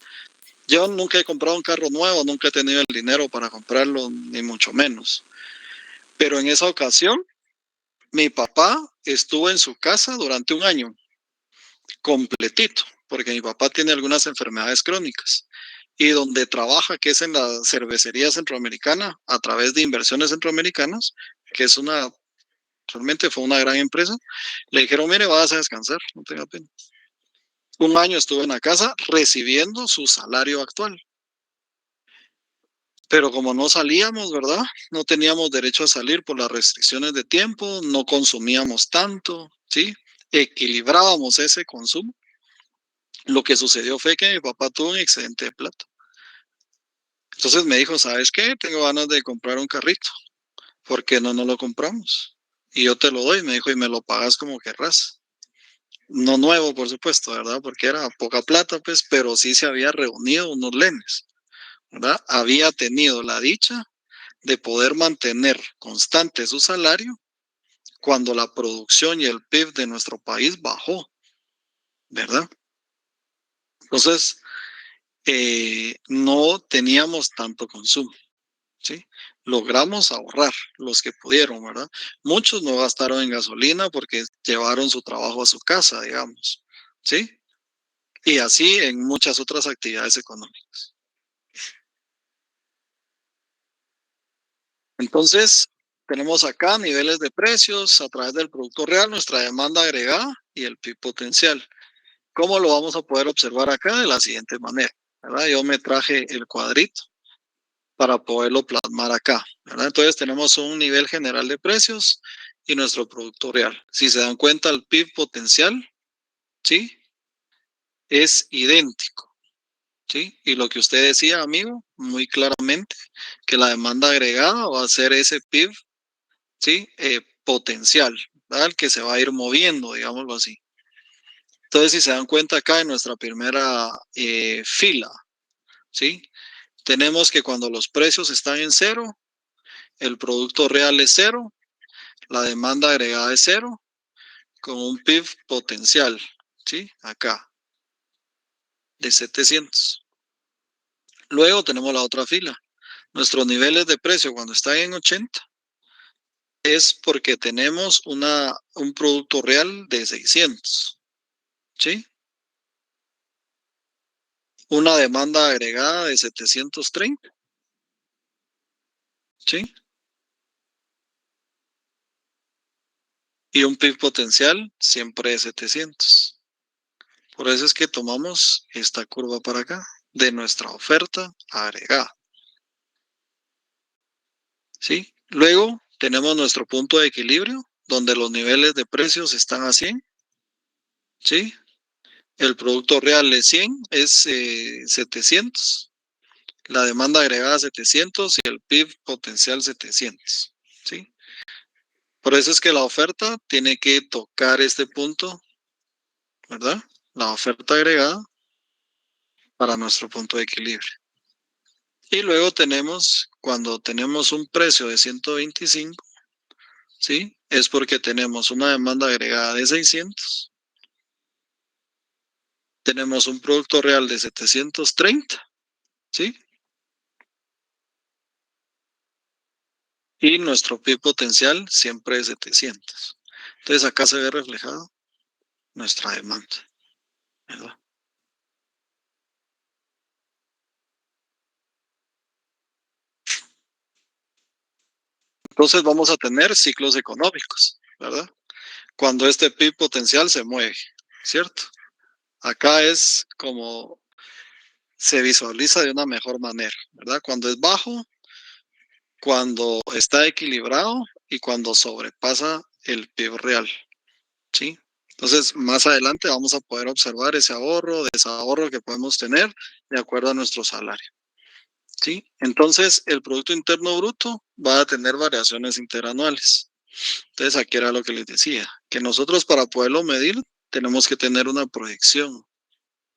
Yo nunca he comprado un carro nuevo, nunca he tenido el dinero para comprarlo, ni mucho menos. Pero en esa ocasión, mi papá estuvo en su casa durante un año completito, porque mi papá tiene algunas enfermedades crónicas. Y donde trabaja, que es en la cervecería centroamericana, a través de inversiones centroamericanas, que es realmente fue una gran empresa, le dijeron, mire, vas a descansar, no tenga pena. Un año estuvo en la casa recibiendo su salario actual. Pero como no salíamos, ¿verdad? No teníamos derecho a salir por las restricciones de tiempo, no consumíamos tanto, ¿sí? Equilibrábamos ese consumo. Lo que sucedió fue que mi papá tuvo un excedente de plata. Entonces me dijo, ¿sabes qué? Tengo ganas de comprar un carrito. ¿Por qué no lo compramos? Y yo te lo doy, me dijo, y me lo pagas como querrás. No nuevo, por supuesto, ¿verdad? Porque era poca plata, pues, pero sí se había reunido unos lenes, ¿verdad? Había tenido la dicha de poder mantener constante su salario cuando la producción y el PIB de nuestro país bajó, ¿verdad? Entonces, no teníamos tanto consumo, ¿sí? Logramos ahorrar los que pudieron, ¿verdad? Muchos no gastaron en gasolina porque llevaron su trabajo a su casa, digamos, ¿sí? Y así en muchas otras actividades económicas. Entonces, tenemos acá niveles de precios a través del producto real, nuestra demanda agregada y el PIB potencial. ¿Cómo lo vamos a poder observar acá? De la siguiente manera, ¿verdad? Yo me traje el cuadrito para poderlo plasmar acá, ¿verdad? Entonces tenemos un nivel general de precios y nuestro producto real. Si se dan cuenta, el PIB potencial, ¿sí? Es idéntico, ¿sí? Y lo que usted decía, amigo, muy claramente, que la demanda agregada va a ser ese PIB, ¿sí? Potencial, ¿verdad? El que se va a ir moviendo, digámoslo así. Entonces, si se dan cuenta acá en nuestra primera fila, ¿sí? Tenemos que cuando los precios están en cero, el producto real es cero, la demanda agregada es cero, con un PIB potencial, ¿sí? Acá, de 700. Luego tenemos la otra fila. Nuestros niveles de precio cuando están en 80 es porque tenemos un producto real de 600, ¿sí? Una demanda agregada de 730, ¿sí? Y un PIB potencial siempre de 700. Por eso es que tomamos esta curva para acá, de nuestra oferta agregada, ¿sí? Luego tenemos nuestro punto de equilibrio, donde los niveles de precios están a 100, ¿sí? El producto real es 100, es 700. La demanda agregada 700 y el PIB potencial 700, ¿sí? Por eso es que la oferta tiene que tocar este punto, ¿verdad? La oferta agregada para nuestro punto de equilibrio. Y luego tenemos, cuando tenemos un precio de 125, ¿sí? Es porque tenemos una demanda agregada de 600. Tenemos un producto real de 730, ¿sí? Y nuestro PIB potencial siempre es 700. Entonces acá se ve reflejado nuestra demanda, ¿verdad? Entonces vamos a tener ciclos económicos, ¿verdad? Cuando este PIB potencial se mueve, ¿cierto? Acá es como se visualiza de una mejor manera, ¿verdad? Cuando es bajo, cuando está equilibrado y cuando sobrepasa el PIB real, ¿sí? Entonces, más adelante vamos a poder observar ese ahorro, desahorro que podemos tener de acuerdo a nuestro salario, ¿sí? Entonces, el Producto Interno Bruto va a tener variaciones interanuales. Entonces, aquí era lo que les decía, que nosotros para poderlo medir tenemos que tener una proyección,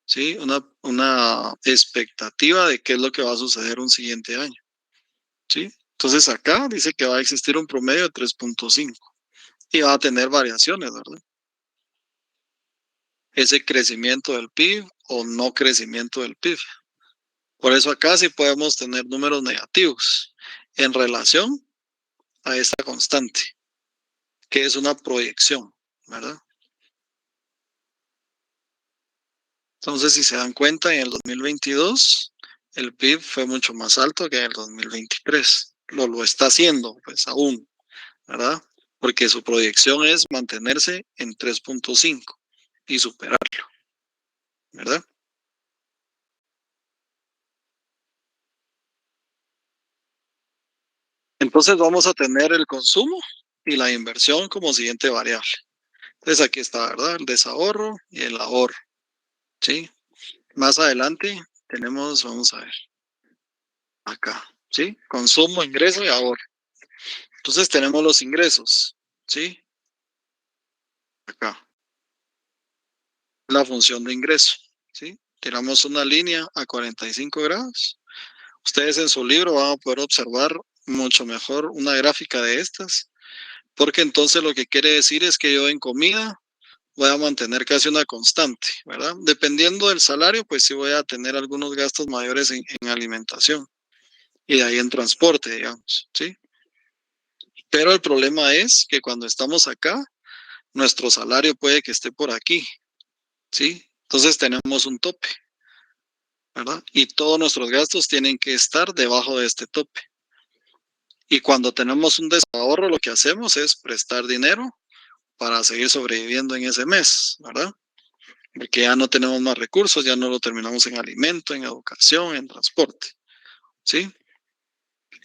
¿sí? Una expectativa de qué es lo que va a suceder un siguiente año, ¿sí? Entonces, acá dice que va a existir un promedio de 3.5 y va a tener variaciones, ¿verdad? Ese crecimiento del PIB o no crecimiento del PIB. Por eso acá sí podemos tener números negativos en relación a esta constante, que es una proyección, ¿verdad? Entonces, si se dan cuenta, en el 2022 el PIB fue mucho más alto que en el 2023. Lo está haciendo, pues aún, ¿verdad? Porque su proyección es mantenerse en 3.5 y superarlo, ¿verdad? Entonces vamos a tener el consumo y la inversión como siguiente variable. Entonces aquí está, ¿verdad? El desahorro y el ahorro, ¿sí? Más adelante tenemos, vamos a ver, acá, ¿sí? Consumo, ingreso y ahorro. Entonces tenemos los ingresos, ¿sí? Acá. La función de ingreso, ¿sí? Tiramos una línea a 45 grados. Ustedes en su libro van a poder observar mucho mejor una gráfica de estas, porque entonces lo que quiere decir es que yo en comida voy a mantener casi una constante, ¿verdad? Dependiendo del salario, pues sí voy a tener algunos gastos mayores en alimentación y de ahí en transporte, digamos, ¿sí? Pero el problema es que cuando estamos acá, nuestro salario puede que esté por aquí, ¿sí? Entonces tenemos un tope, ¿verdad? Y todos nuestros gastos tienen que estar debajo de este tope. Y cuando tenemos un desahorro, lo que hacemos es prestar dinero para seguir sobreviviendo en ese mes, ¿verdad? Porque ya no tenemos más recursos, ya no lo terminamos en alimento, en educación, en transporte, ¿sí?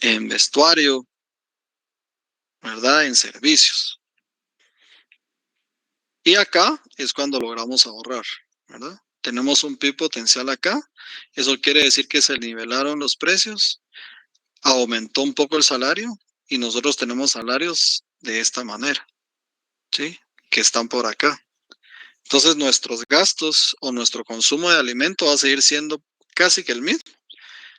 En vestuario, ¿verdad? En servicios. Y acá es cuando logramos ahorrar, ¿verdad? Tenemos un PIB potencial acá, eso quiere decir que se nivelaron los precios, aumentó un poco el salario y nosotros tenemos salarios de esta manera, ¿sí? Que están por acá. Entonces nuestros gastos o nuestro consumo de alimento va a seguir siendo casi que el mismo.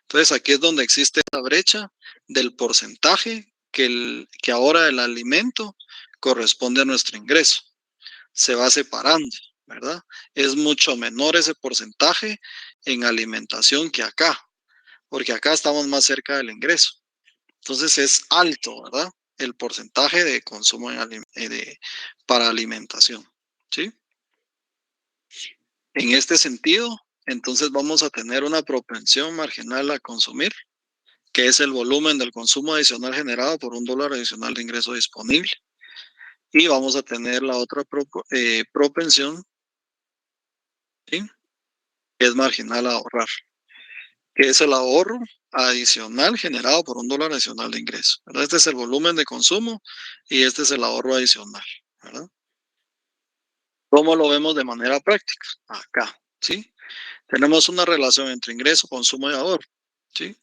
Entonces aquí es donde existe la brecha del porcentaje que ahora el alimento corresponde a nuestro ingreso. Se va separando, ¿verdad? Es mucho menor ese porcentaje en alimentación que acá, porque acá estamos más cerca del ingreso. Entonces es alto, ¿verdad? El porcentaje de consumo para alimentación, ¿sí? En este sentido, entonces vamos a tener una propensión marginal a consumir, que es el volumen del consumo adicional generado por $1 adicional de ingreso disponible. Y vamos a tener la otra propensión, ¿sí? Que es marginal a ahorrar. que es el ahorro adicional generado por $1 adicional de ingreso, ¿verdad? Este es el volumen de consumo y este es el ahorro adicional, ¿verdad? ¿Cómo lo vemos de manera práctica? Acá, ¿sí? Tenemos una relación entre ingreso, consumo y ahorro, ¿sí?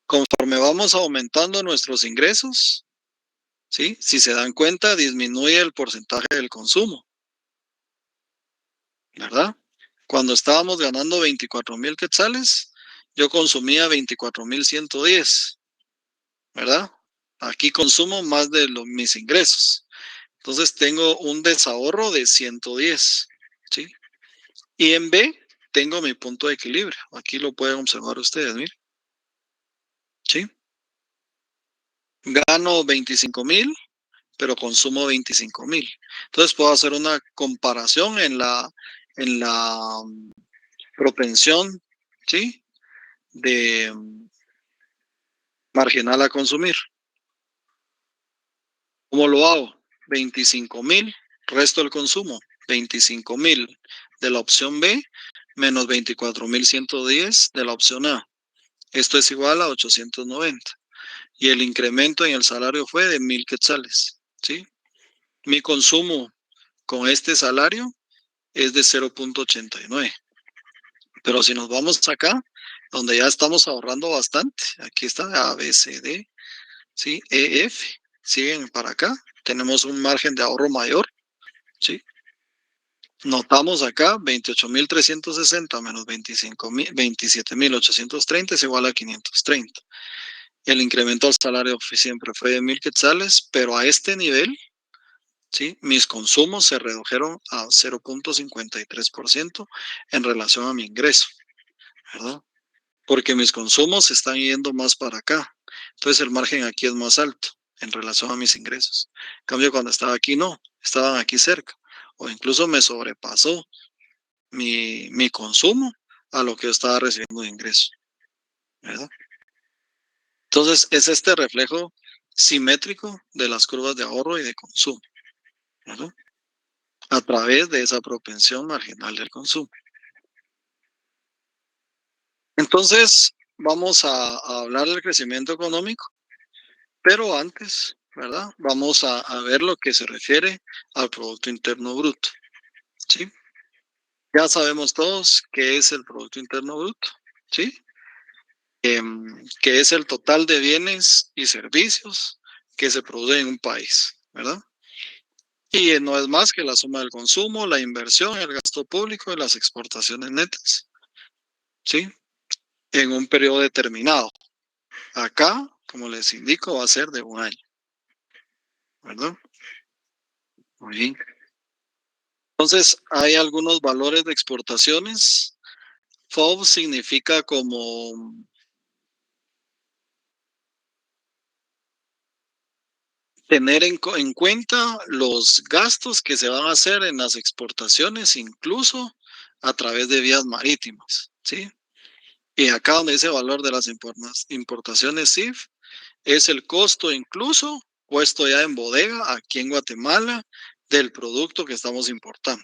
Conforme vamos aumentando nuestros ingresos, ¿sí? Si se dan cuenta, disminuye el porcentaje del consumo, ¿verdad? Cuando estábamos ganando 24,000 quetzales, yo consumía 24,110, ¿verdad? Aquí consumo más de mis ingresos. Entonces tengo un desahorro de 110, ¿sí? Y en B tengo mi punto de equilibrio. Aquí lo pueden observar ustedes, miren. ¿Sí? Gano 25,000, pero consumo 25,000. Entonces puedo hacer una comparación en la propensión, ¿sí? De marginal a consumir. ¿Cómo lo hago? 25,000, resto del consumo, 25,000 de la opción B menos 24,110 de la opción A. Esto es igual a 890. Y el incremento en el salario fue de 1,000 quetzales, ¿sí? Mi consumo con este salario es de 0,89. Pero si nos vamos acá, donde ya estamos ahorrando bastante, aquí está A, B, C, D, ¿sí? E, F, siguen para acá, tenemos un margen de ahorro mayor, ¿sí? Notamos acá 28,360 menos 27,830 es igual a 530. El incremento al salario siempre fue de 1,000 quetzales, pero a este nivel, ¿sí? Mis consumos se redujeron a 0,53% en relación a mi ingreso, ¿verdad? Porque mis consumos están yendo más para acá. Entonces el margen aquí es más alto en relación a mis ingresos. En cambio, cuando estaba aquí, no, estaban aquí cerca. O incluso me sobrepasó mi consumo a lo que yo estaba recibiendo de ingreso, ¿verdad? Entonces es este reflejo simétrico de las curvas de ahorro y de consumo, ¿verdad? A través de esa propensión marginal del consumo. Entonces, vamos a hablar del crecimiento económico, pero antes, ¿verdad? Vamos a ver lo que se refiere al Producto Interno Bruto, ¿sí? Ya sabemos todos qué es el Producto Interno Bruto, ¿sí? Que es el total de bienes y servicios que se producen en un país, ¿verdad? Y no es más que la suma del consumo, la inversión, el gasto público y las exportaciones netas, ¿sí? En un periodo determinado. Acá, como les indico, va a ser de un año, ¿verdad? Muy bien. Entonces, hay algunos valores de exportaciones. FOB significa como tener en cuenta los gastos que se van a hacer en las exportaciones, incluso a través de vías marítimas, ¿sí? Y acá donde dice valor de las importaciones CIF, es el costo incluso puesto ya en bodega aquí en Guatemala del producto que estamos importando,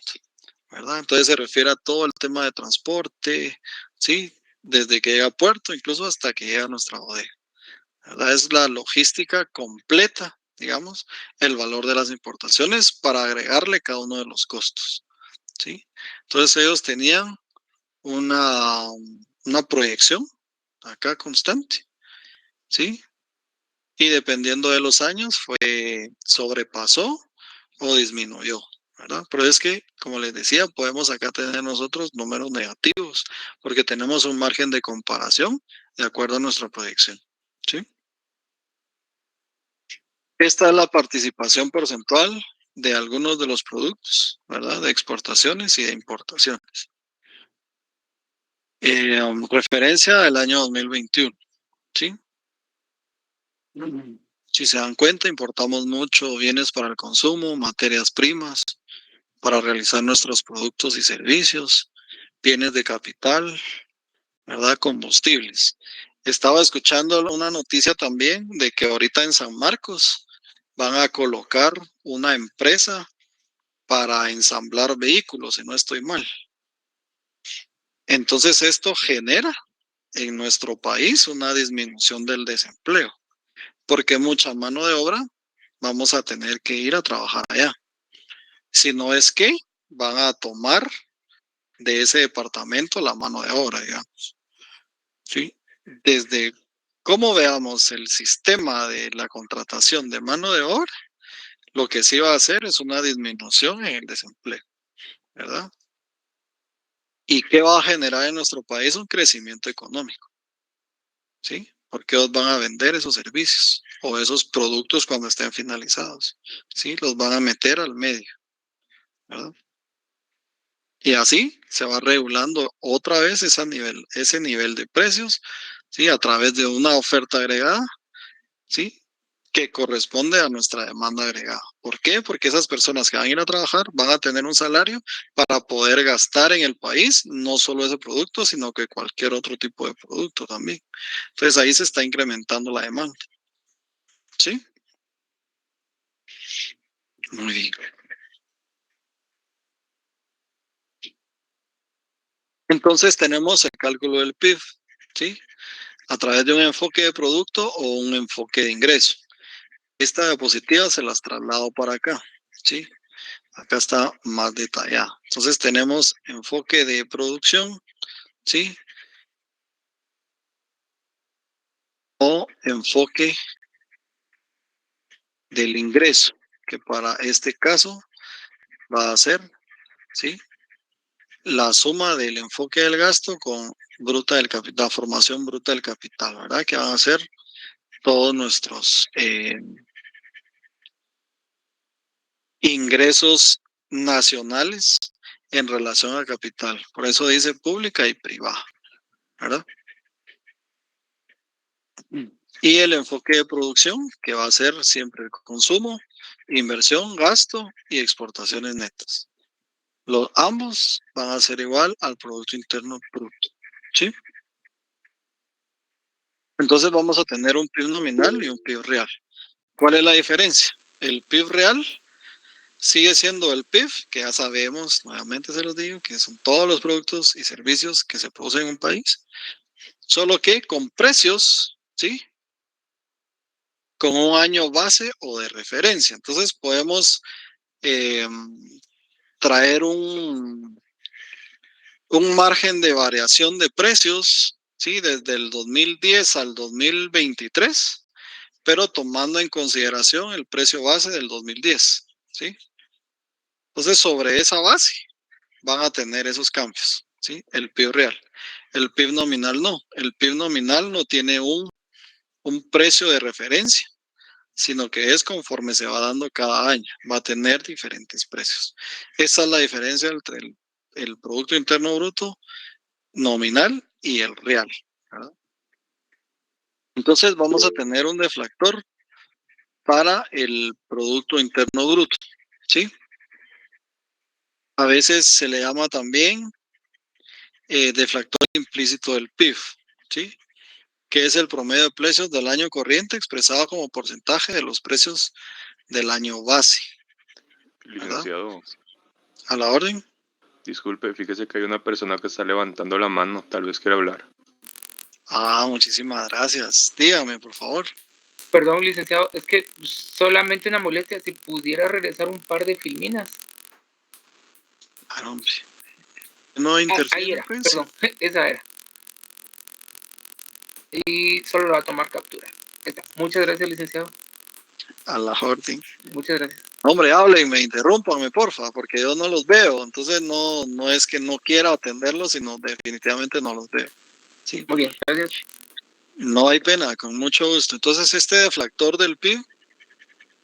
¿verdad? Entonces se refiere a todo el tema de transporte, ¿sí? Desde que llega a puerto, incluso hasta que llega a nuestra bodega, ¿verdad? Es la logística completa, digamos, el valor de las importaciones para agregarle cada uno de los costos, ¿sí? Entonces ellos tenían una proyección acá constante, ¿sí? Y dependiendo de los años, sobrepasó o disminuyó, ¿verdad? Pero es que, como les decía, podemos acá tener nosotros números negativos porque tenemos un margen de comparación de acuerdo a nuestra proyección, ¿sí? Esta es la participación porcentual de algunos de los productos, ¿verdad? De exportaciones y de importaciones. Referencia del año 2021, ¿sí? Si se dan cuenta, importamos mucho bienes para el consumo, materias primas, para realizar nuestros productos y servicios, bienes de capital, ¿verdad? Combustibles. Estaba escuchando una noticia también de que ahorita en San Marcos van a colocar una empresa para ensamblar vehículos, si no estoy mal. Entonces esto genera en nuestro país una disminución del desempleo, porque mucha mano de obra vamos a tener que ir a trabajar allá. Si no es que van a tomar de ese departamento la mano de obra, digamos. ¿Sí? Desde cómo veamos el sistema de la contratación de mano de obra, lo que sí va a hacer es una disminución en el desempleo, ¿verdad? ¿Y qué va a generar en nuestro país? Un crecimiento económico, ¿sí? Porque ellos van a vender esos servicios o esos productos cuando estén finalizados, ¿sí? Los van a meter al medio, ¿verdad? Y así se va regulando otra vez ese nivel de precios, ¿sí? A través de una oferta agregada, ¿sí? Que corresponde a nuestra demanda agregada. ¿Por qué? Porque esas personas que van a ir a trabajar van a tener un salario para poder gastar en el país, no solo ese producto, sino que cualquier otro tipo de producto también. Entonces ahí se está incrementando la demanda. ¿Sí? Muy bien. Entonces tenemos el cálculo del PIB, ¿sí? A través de un enfoque de producto o un enfoque de ingreso. Esta diapositiva se las traslado para acá, ¿sí? Acá está más detallado. Entonces tenemos enfoque de producción, ¿sí? O enfoque del ingreso, que para este caso va a ser, ¿sí? La suma del enfoque del gasto con bruta del capital, la formación bruta del capital, ¿verdad? Que van a ser todos nuestros ingresos nacionales en relación al capital. Por eso dice pública y privada, ¿verdad? Y el enfoque de producción, que va a ser siempre el consumo, inversión, gasto y exportaciones netas. Ambos van a ser igual al Producto Interno Bruto, ¿sí? Entonces vamos a tener un PIB nominal y un PIB real. ¿Cuál es la diferencia? El PIB real sigue siendo el PIB, que ya sabemos, nuevamente se los digo, que son todos los productos y servicios que se producen en un país, solo que con precios, ¿sí? Con un año base o de referencia. Entonces podemos traer un margen de variación de precios, ¿sí? Desde el 2010 al 2023, pero tomando en consideración el precio base del 2010, ¿sí? Entonces, sobre esa base van a tener esos cambios, ¿sí? El PIB real. El PIB nominal no. El PIB nominal no tiene un precio de referencia, sino que es conforme se va dando cada año. Va a tener diferentes precios. Esa es la diferencia entre el Producto Interno Bruto nominal y el real, ¿verdad? Entonces vamos a tener un deflactor para el Producto Interno Bruto, ¿sí? A veces se le llama también deflactor implícito del PIB, ¿sí? Que es el promedio de precios del año corriente expresado como porcentaje de los precios del año base, ¿verdad? Licenciado, A la orden. disculpe, fíjese que hay una persona que está levantando la mano, tal vez quiera hablar. Ah, muchísimas gracias. Dígame, por favor. Perdón, licenciado, es que solamente una molestia, si pudiera regresar un par de filminas. Ah, hombre. No Ahí interfiere, era, pues. perdón, esa era. Y solo va a tomar captura. Está. Muchas gracias, licenciado. A la orden. Muchas gracias. Hombre, háblenme, interrúmpanme, porfa, porque yo no los veo. Entonces no es que no quiera atenderlos, sino definitivamente no los veo. Sí. Muy bien, gracias. No hay pena, con mucho gusto. Entonces, este deflactor del PIB,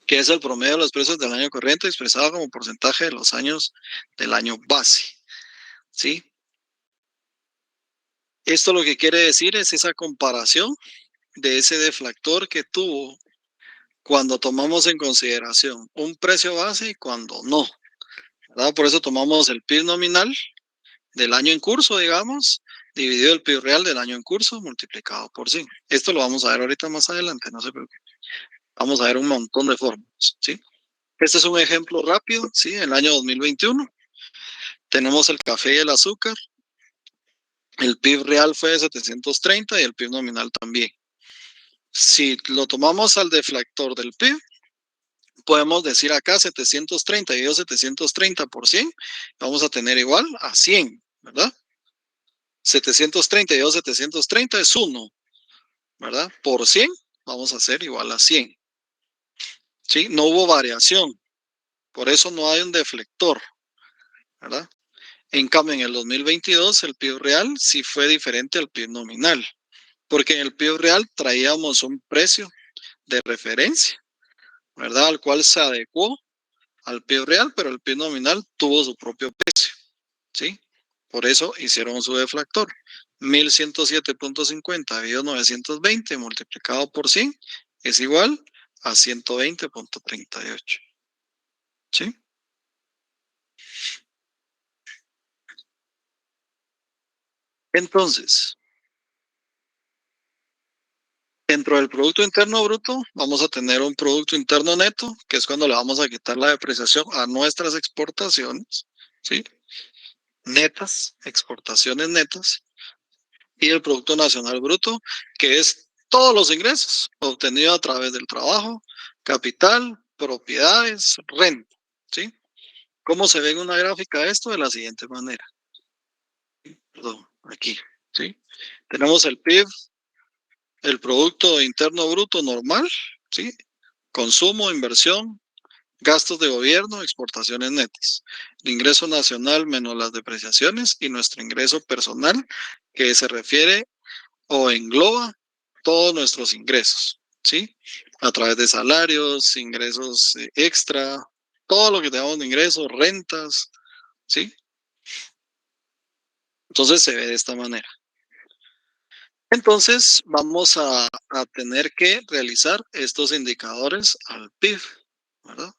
que es el promedio de los precios del año corriente expresado como porcentaje de los años del año base, ¿sí? Esto lo que quiere decir es esa comparación de ese deflactor que tuvo cuando tomamos en consideración un precio base y cuando no, ¿verdad? Por eso tomamos el PIB nominal del año en curso, digamos, dividido el PIB real del año en curso multiplicado por 100. Esto lo vamos a ver ahorita más adelante, no se preocupen. Vamos a ver un montón de fórmulas, ¿sí? Este es un ejemplo rápido, ¿sí? En el año 2021 tenemos el café y el azúcar El PIB real fue de 730 y el PIB nominal también. Si lo tomamos al deflactor del PIB, podemos decir acá 730 y 730 por 100, vamos a tener igual a 100, ¿verdad? 730 y 730 es 1, ¿verdad? Por 100 vamos a hacer igual a 100. ¿Sí? No hubo variación, por eso no hay un deflector, ¿verdad? En cambio, en el 2022 el PIB real sí fue diferente al PIB nominal, porque en el PIB real traíamos un precio de referencia, ¿verdad? Al cual se adecuó al PIB real, pero el PIB nominal tuvo su propio precio, ¿sí? Por eso hicieron su deflactor. 1107.50 dividido 920 multiplicado por 100 es igual a 120.38, ¿sí? Entonces, dentro del Producto Interno Bruto, vamos a tener un Producto Interno Neto, que es cuando le vamos a quitar la depreciación a nuestras exportaciones, ¿sí? Netas, exportaciones netas, y el Producto Nacional Bruto, que es todos los ingresos obtenidos a través del trabajo, capital, propiedades, renta, ¿sí? ¿Cómo se ve en una gráfica esto? De la siguiente manera. Perdón, aquí, ¿sí? Tenemos el PIB, el Producto Interno Bruto normal, ¿sí? Consumo, inversión, gastos de gobierno, exportaciones netas. El ingreso nacional menos las depreciaciones y nuestro ingreso personal, que se refiere o engloba todos nuestros ingresos, ¿sí? A través de salarios, ingresos extra, todo lo que tengamos de ingresos, rentas, ¿sí? Entonces se ve de esta manera. Entonces vamos a tener que realizar estos indicadores al PIB, ¿verdad?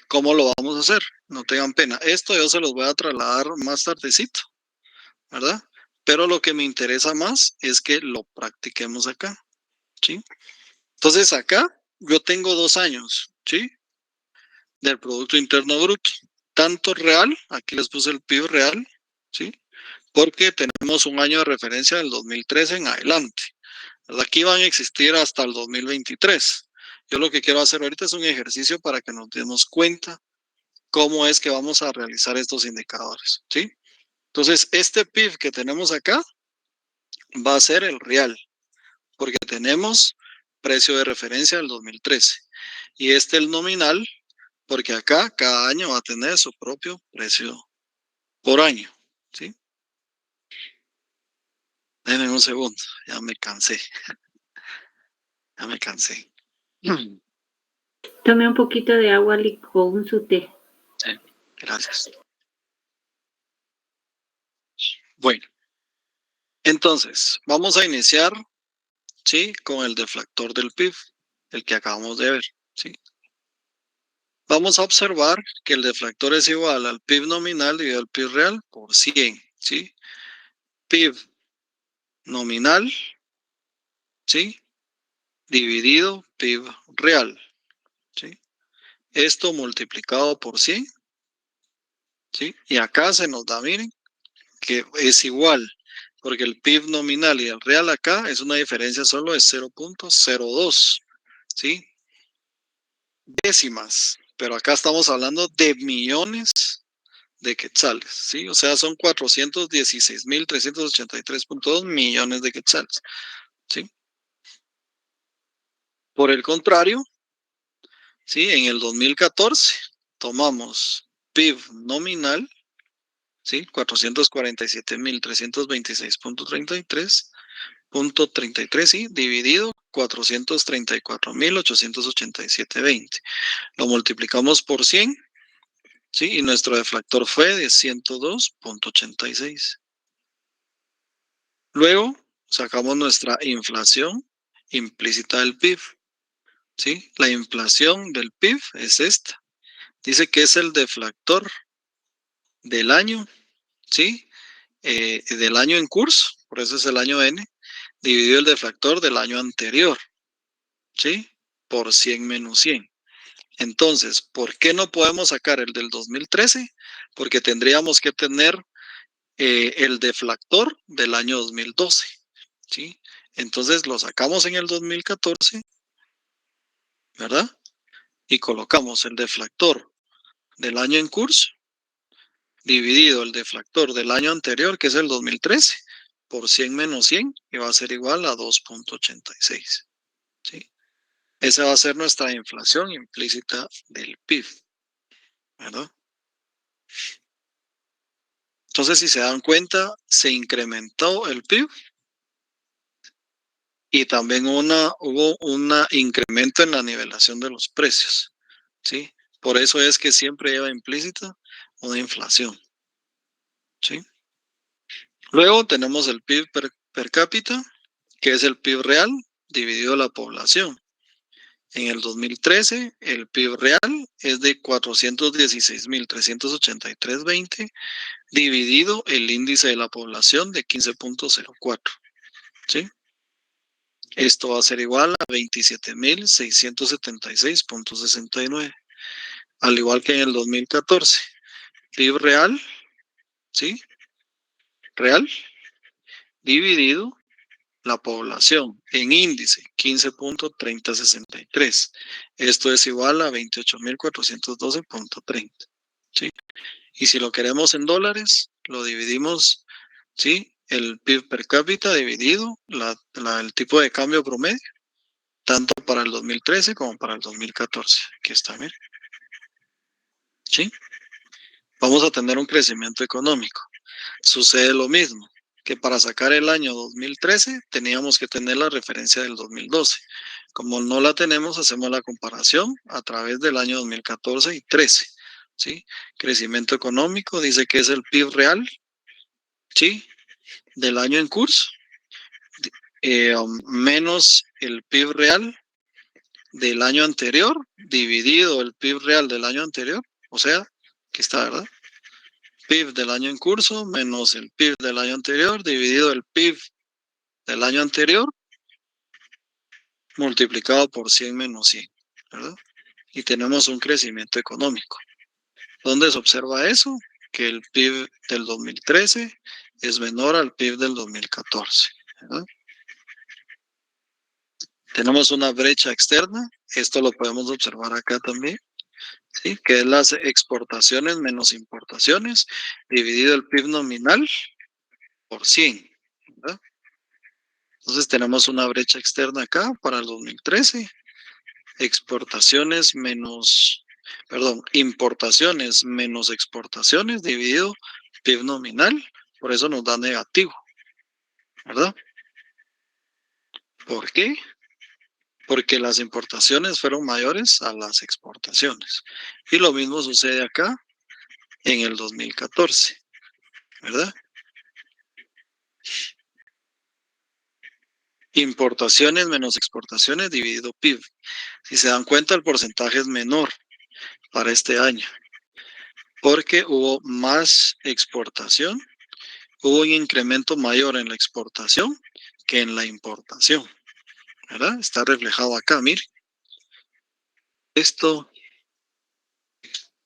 ¿Cómo lo vamos a hacer? No tengan pena. Esto yo se los voy a trasladar más tardecito, ¿verdad? Pero lo que me interesa más es que lo practiquemos acá, ¿sí? Entonces acá yo tengo 2 años, ¿sí? Del Producto Interno Bruto. Tanto real, aquí les puse el PIB real, ¿sí? Porque tenemos un año de referencia del 2013 en adelante. Aquí van a existir hasta el 2023. Yo lo que quiero hacer ahorita es un ejercicio para que nos demos cuenta cómo es que vamos a realizar estos indicadores, ¿sí? Entonces, este PIB que tenemos acá va a ser el real, porque tenemos precio de referencia del 2013. Y este el nominal, porque acá cada año va a tener su propio precio por año, ¿sí? Denme un segundo, ya me cansé. Ya me cansé. Tome un poquito de agua con su té. Sí, gracias. Bueno, entonces, vamos a iniciar, ¿sí? Con el deflactor del PIB, el que acabamos de ver, ¿sí? Vamos a observar que el deflactor es igual al PIB nominal dividido al PIB real por 100, ¿sí? PIB nominal, ¿sí? Dividido PIB real, ¿sí? Esto multiplicado por 100, ¿sí? Y acá se nos da, miren, que es igual, porque el PIB nominal y el real acá es una diferencia solo de 0.02, ¿sí? Décimas, pero acá estamos hablando de millones de quetzales, ¿sí? O sea, son 416.383.2 millones de quetzales, ¿sí? Por el contrario, ¿sí? En el 2014 tomamos PIB nominal, ¿sí? 447.326.33, ¿sí? Dividido 434.887.20. Lo multiplicamos por 100, ¿sí? Y nuestro deflactor fue de 102.86. Luego sacamos nuestra inflación implícita del PIB, ¿sí? La inflación del PIB es esta. Dice que es el deflactor del año, ¿sí? Del año en curso, por eso es el año N, dividido el deflactor del año anterior, ¿sí? Por 100 menos 100. Entonces, ¿por qué no podemos sacar el del 2013? Porque tendríamos que tener el deflactor del año 2012, ¿sí? Entonces lo sacamos en el 2014, ¿verdad? Y colocamos el deflactor del año en curso dividido el deflactor del año anterior, que es el 2013, por 100 menos 100, y va a ser igual a 2.86, ¿sí? Esa va a ser nuestra inflación implícita del PIB, ¿verdad? Entonces, si se dan cuenta, se incrementó el PIB y también hubo un incremento en la nivelación de los precios, ¿sí? Por eso es que siempre lleva implícita una inflación, ¿sí? Luego tenemos el PIB per cápita, que es el PIB real dividido la población. En el 2013, el PIB real es de 416.383.20 dividido el índice de la población de 15.04, ¿sí? Esto va a ser igual a 27.676.69, al igual que en el 2014. PIB real, ¿sí? Real dividido la población en índice 15.3063. Esto es igual a 28.412.30, ¿sí? Y si lo queremos en dólares, lo dividimos, ¿sí? El PIB per cápita dividido el tipo de cambio promedio, tanto para el 2013 como para el 2014. Aquí está, miren. ¿Sí? Vamos a tener un crecimiento económico. Sucede lo mismo, que para sacar el año 2013 teníamos que tener la referencia del 2012. Como no la tenemos, hacemos la comparación a través del año 2014 y 13. ¿Sí? Crecimiento económico dice que es el PIB real, ¿sí? Del año en curso, menos el PIB real del año anterior, dividido el PIB real del año anterior, o sea, aquí está, ¿verdad? PIB del año en curso menos el PIB del año anterior, dividido el PIB del año anterior, multiplicado por 100 menos 100, ¿verdad? Y tenemos un crecimiento económico. ¿Dónde se observa eso? Que el PIB del 2013 es menor al PIB del 2014, ¿verdad? Tenemos una brecha externa, esto lo podemos observar acá también, ¿sí? Que es las exportaciones menos importaciones, dividido el PIB nominal por 100, ¿verdad? Entonces tenemos una brecha externa acá para el 2013, importaciones menos exportaciones dividido PIB nominal, por eso nos da negativo, ¿verdad? ¿Por qué? Porque las importaciones fueron mayores a las exportaciones. Y lo mismo sucede acá en el 2014, ¿verdad? Importaciones menos exportaciones dividido PIB. Si se dan cuenta, el porcentaje es menor para este año, porque hubo más exportación, hubo un incremento mayor en la exportación que en la importación, ¿verdad? Está reflejado acá, mire. Esto,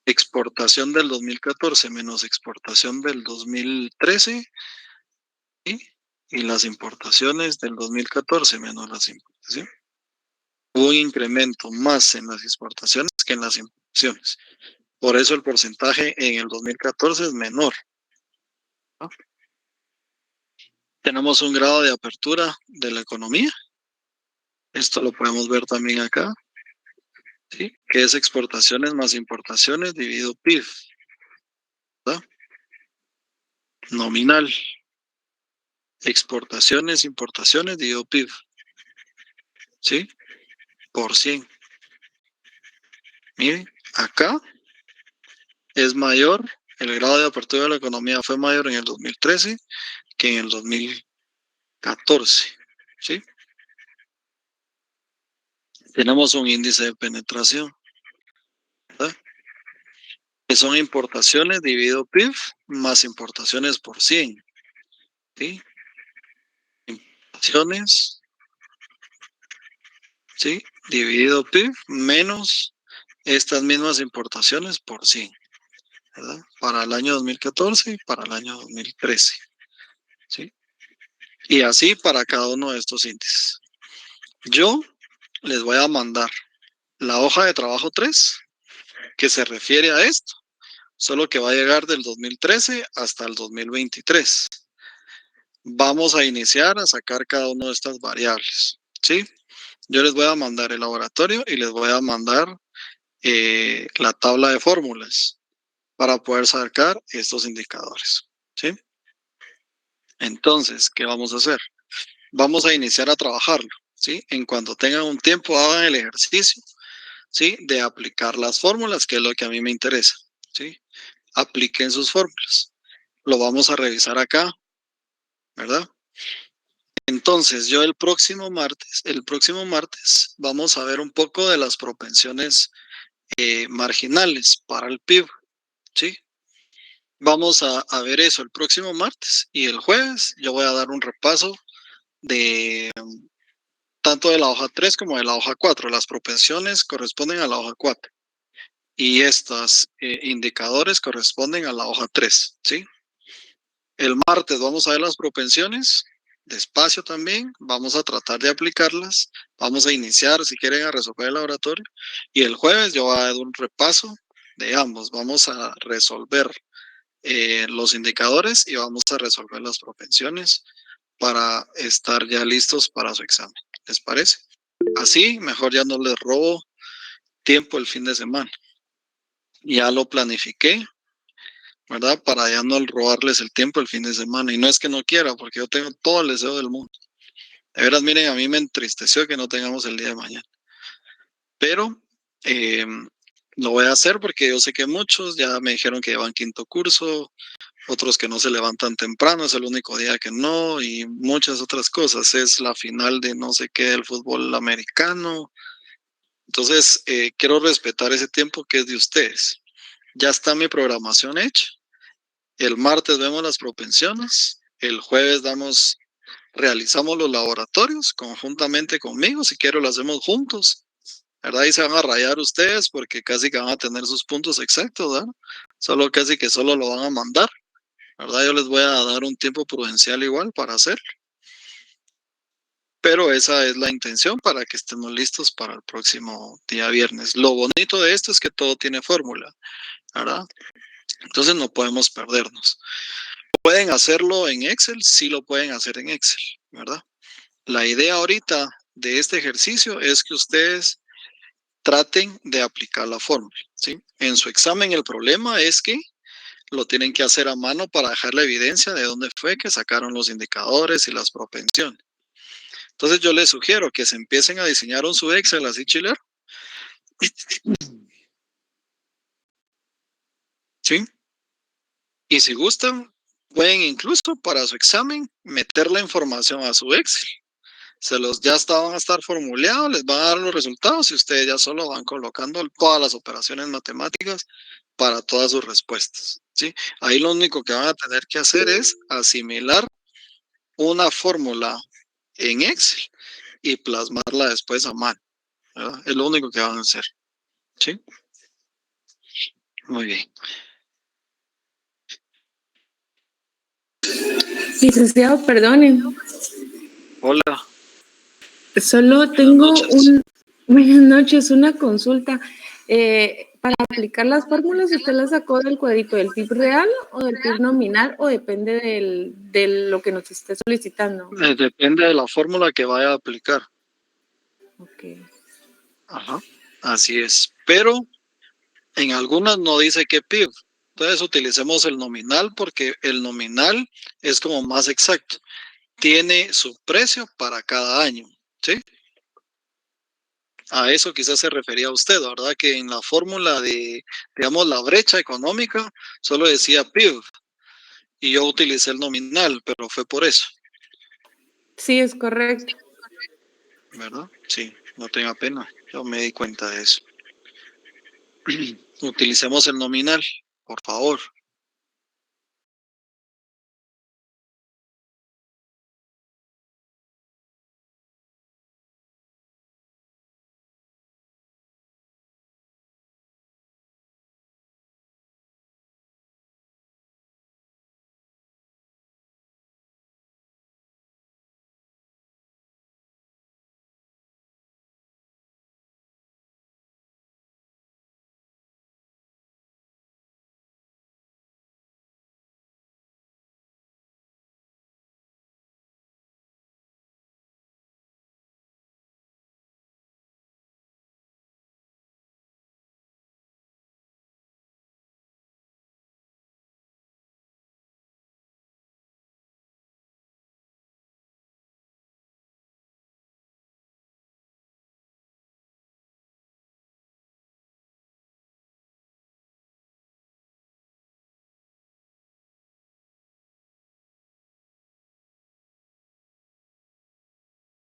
exportación del 2014 menos exportación del 2013, ¿sí? Y las importaciones del 2014 menos las importaciones. Hubo un incremento más en las exportaciones que en las importaciones. Por eso el porcentaje en el 2014 es menor, ¿no? Tenemos un grado de apertura de la economía. Esto lo podemos ver también acá, ¿sí? Que es exportaciones más importaciones dividido PIB, ¿verdad? Nominal. Exportaciones, importaciones dividido PIB, ¿sí? Por 100. Miren, acá es mayor, el grado de apertura de la economía fue mayor en el 2013 que en el 2014, ¿sí? Tenemos un índice de penetración, ¿verdad? Que son importaciones dividido PIB más importaciones por 100, ¿sí? Importaciones, ¿sí? Dividido PIB menos estas mismas importaciones por 100, ¿verdad? Para el año 2014 y para el año 2013, ¿sí? Y así para cada uno de estos índices. Yo les voy a mandar la hoja de trabajo 3, que se refiere a esto, solo que va a llegar del 2013 hasta el 2023. Vamos a iniciar a sacar cada una de estas variables, ¿sí? Yo les voy a mandar el laboratorio y les voy a mandar la tabla de fórmulas para poder sacar estos indicadores, ¿sí? Entonces, ¿qué vamos a hacer? Vamos a iniciar a trabajarlo, ¿sí? En cuanto tengan un tiempo, hagan el ejercicio, ¿sí? De aplicar las fórmulas, que es lo que a mí me interesa, ¿sí? Apliquen sus fórmulas. Lo vamos a revisar acá, ¿verdad? Entonces, yo el próximo martes vamos a ver un poco de las propensiones marginales para el PIB, ¿sí? Vamos a ver eso el próximo martes, y el jueves yo voy a dar un repaso de tanto de la hoja 3 como de la hoja 4. Las propensiones corresponden a la hoja 4 y estos indicadores corresponden a la hoja 3, ¿sí? El martes vamos a ver las propensiones, despacio también, vamos a tratar de aplicarlas, vamos a iniciar, si quieren, a resolver el laboratorio, y el jueves yo voy a dar un repaso de ambos. Vamos a resolver los indicadores y vamos a resolver las propensiones para estar ya listos para su examen. ¿Les parece? Así, mejor ya no les robo tiempo el fin de semana. Ya lo planifiqué, ¿verdad? Para ya no robarles el tiempo el fin de semana. Y no es que no quiera, porque yo tengo todo el deseo del mundo. De veras, miren, a mí me entristeció que no tengamos el día de mañana. Pero lo voy a hacer porque yo sé que muchos ya me dijeron que llevan quinto curso, otros que no se levantan temprano, es el único día que no, y muchas otras cosas. Es la final de no sé qué del fútbol americano. Entonces, quiero respetar ese tiempo que es de ustedes. Ya está mi programación hecha. El martes vemos las propensiones. El jueves realizamos los laboratorios conjuntamente conmigo. Si quiero, lo hacemos juntos, ¿verdad? Y se van a rayar ustedes porque casi que van a tener sus puntos exactos, ¿verdad? Casi que solo lo van a mandar, ¿verdad? Yo les voy a dar un tiempo prudencial igual para hacerlo. Pero esa es la intención, para que estemos listos para el próximo día viernes. Lo bonito de esto es que todo tiene fórmula, ¿verdad? Entonces no podemos perdernos. ¿Pueden hacerlo en Excel? Sí lo pueden hacer en Excel, ¿verdad? La idea ahorita de este ejercicio es que ustedes traten de aplicar la fórmula, ¿sí? En su examen el problema es que lo tienen que hacer a mano para dejar la evidencia de dónde fue que sacaron los indicadores y las propensiones. Entonces yo les sugiero que se empiecen a diseñar un su Excel así chilero. ¿Sí? Y si gustan, pueden incluso para su examen meter la información a su Excel. Ya van a estar formulados, les van a dar los resultados y ustedes ya solo van colocando todas las operaciones matemáticas para todas sus respuestas, ¿sí? Ahí lo único que van a tener que hacer es asimilar una fórmula en Excel y plasmarla después a mano, ¿verdad? Es lo único que van a hacer, ¿sí? Muy bien. Licenciado, perdone. Hola. Solo tengo noches. buenas noches, una consulta. Para aplicar las fórmulas, ¿usted las sacó del cuadrito del PIB real o del PIB nominal, o depende de lo que nos esté solicitando? Depende de la fórmula que vaya a aplicar. Ok. Ajá. Así es. Pero en algunas no dice qué PIB. Entonces utilicemos el nominal, porque el nominal es como más exacto. Tiene su precio para cada año, ¿sí? A eso quizás se refería usted, ¿verdad? Que en la fórmula de, digamos, la brecha económica, solo decía PIB y yo utilicé el nominal, pero fue por eso. Sí, es correcto. ¿Verdad? Sí, no tenga pena, yo me di cuenta de eso. Utilicemos el nominal, por favor.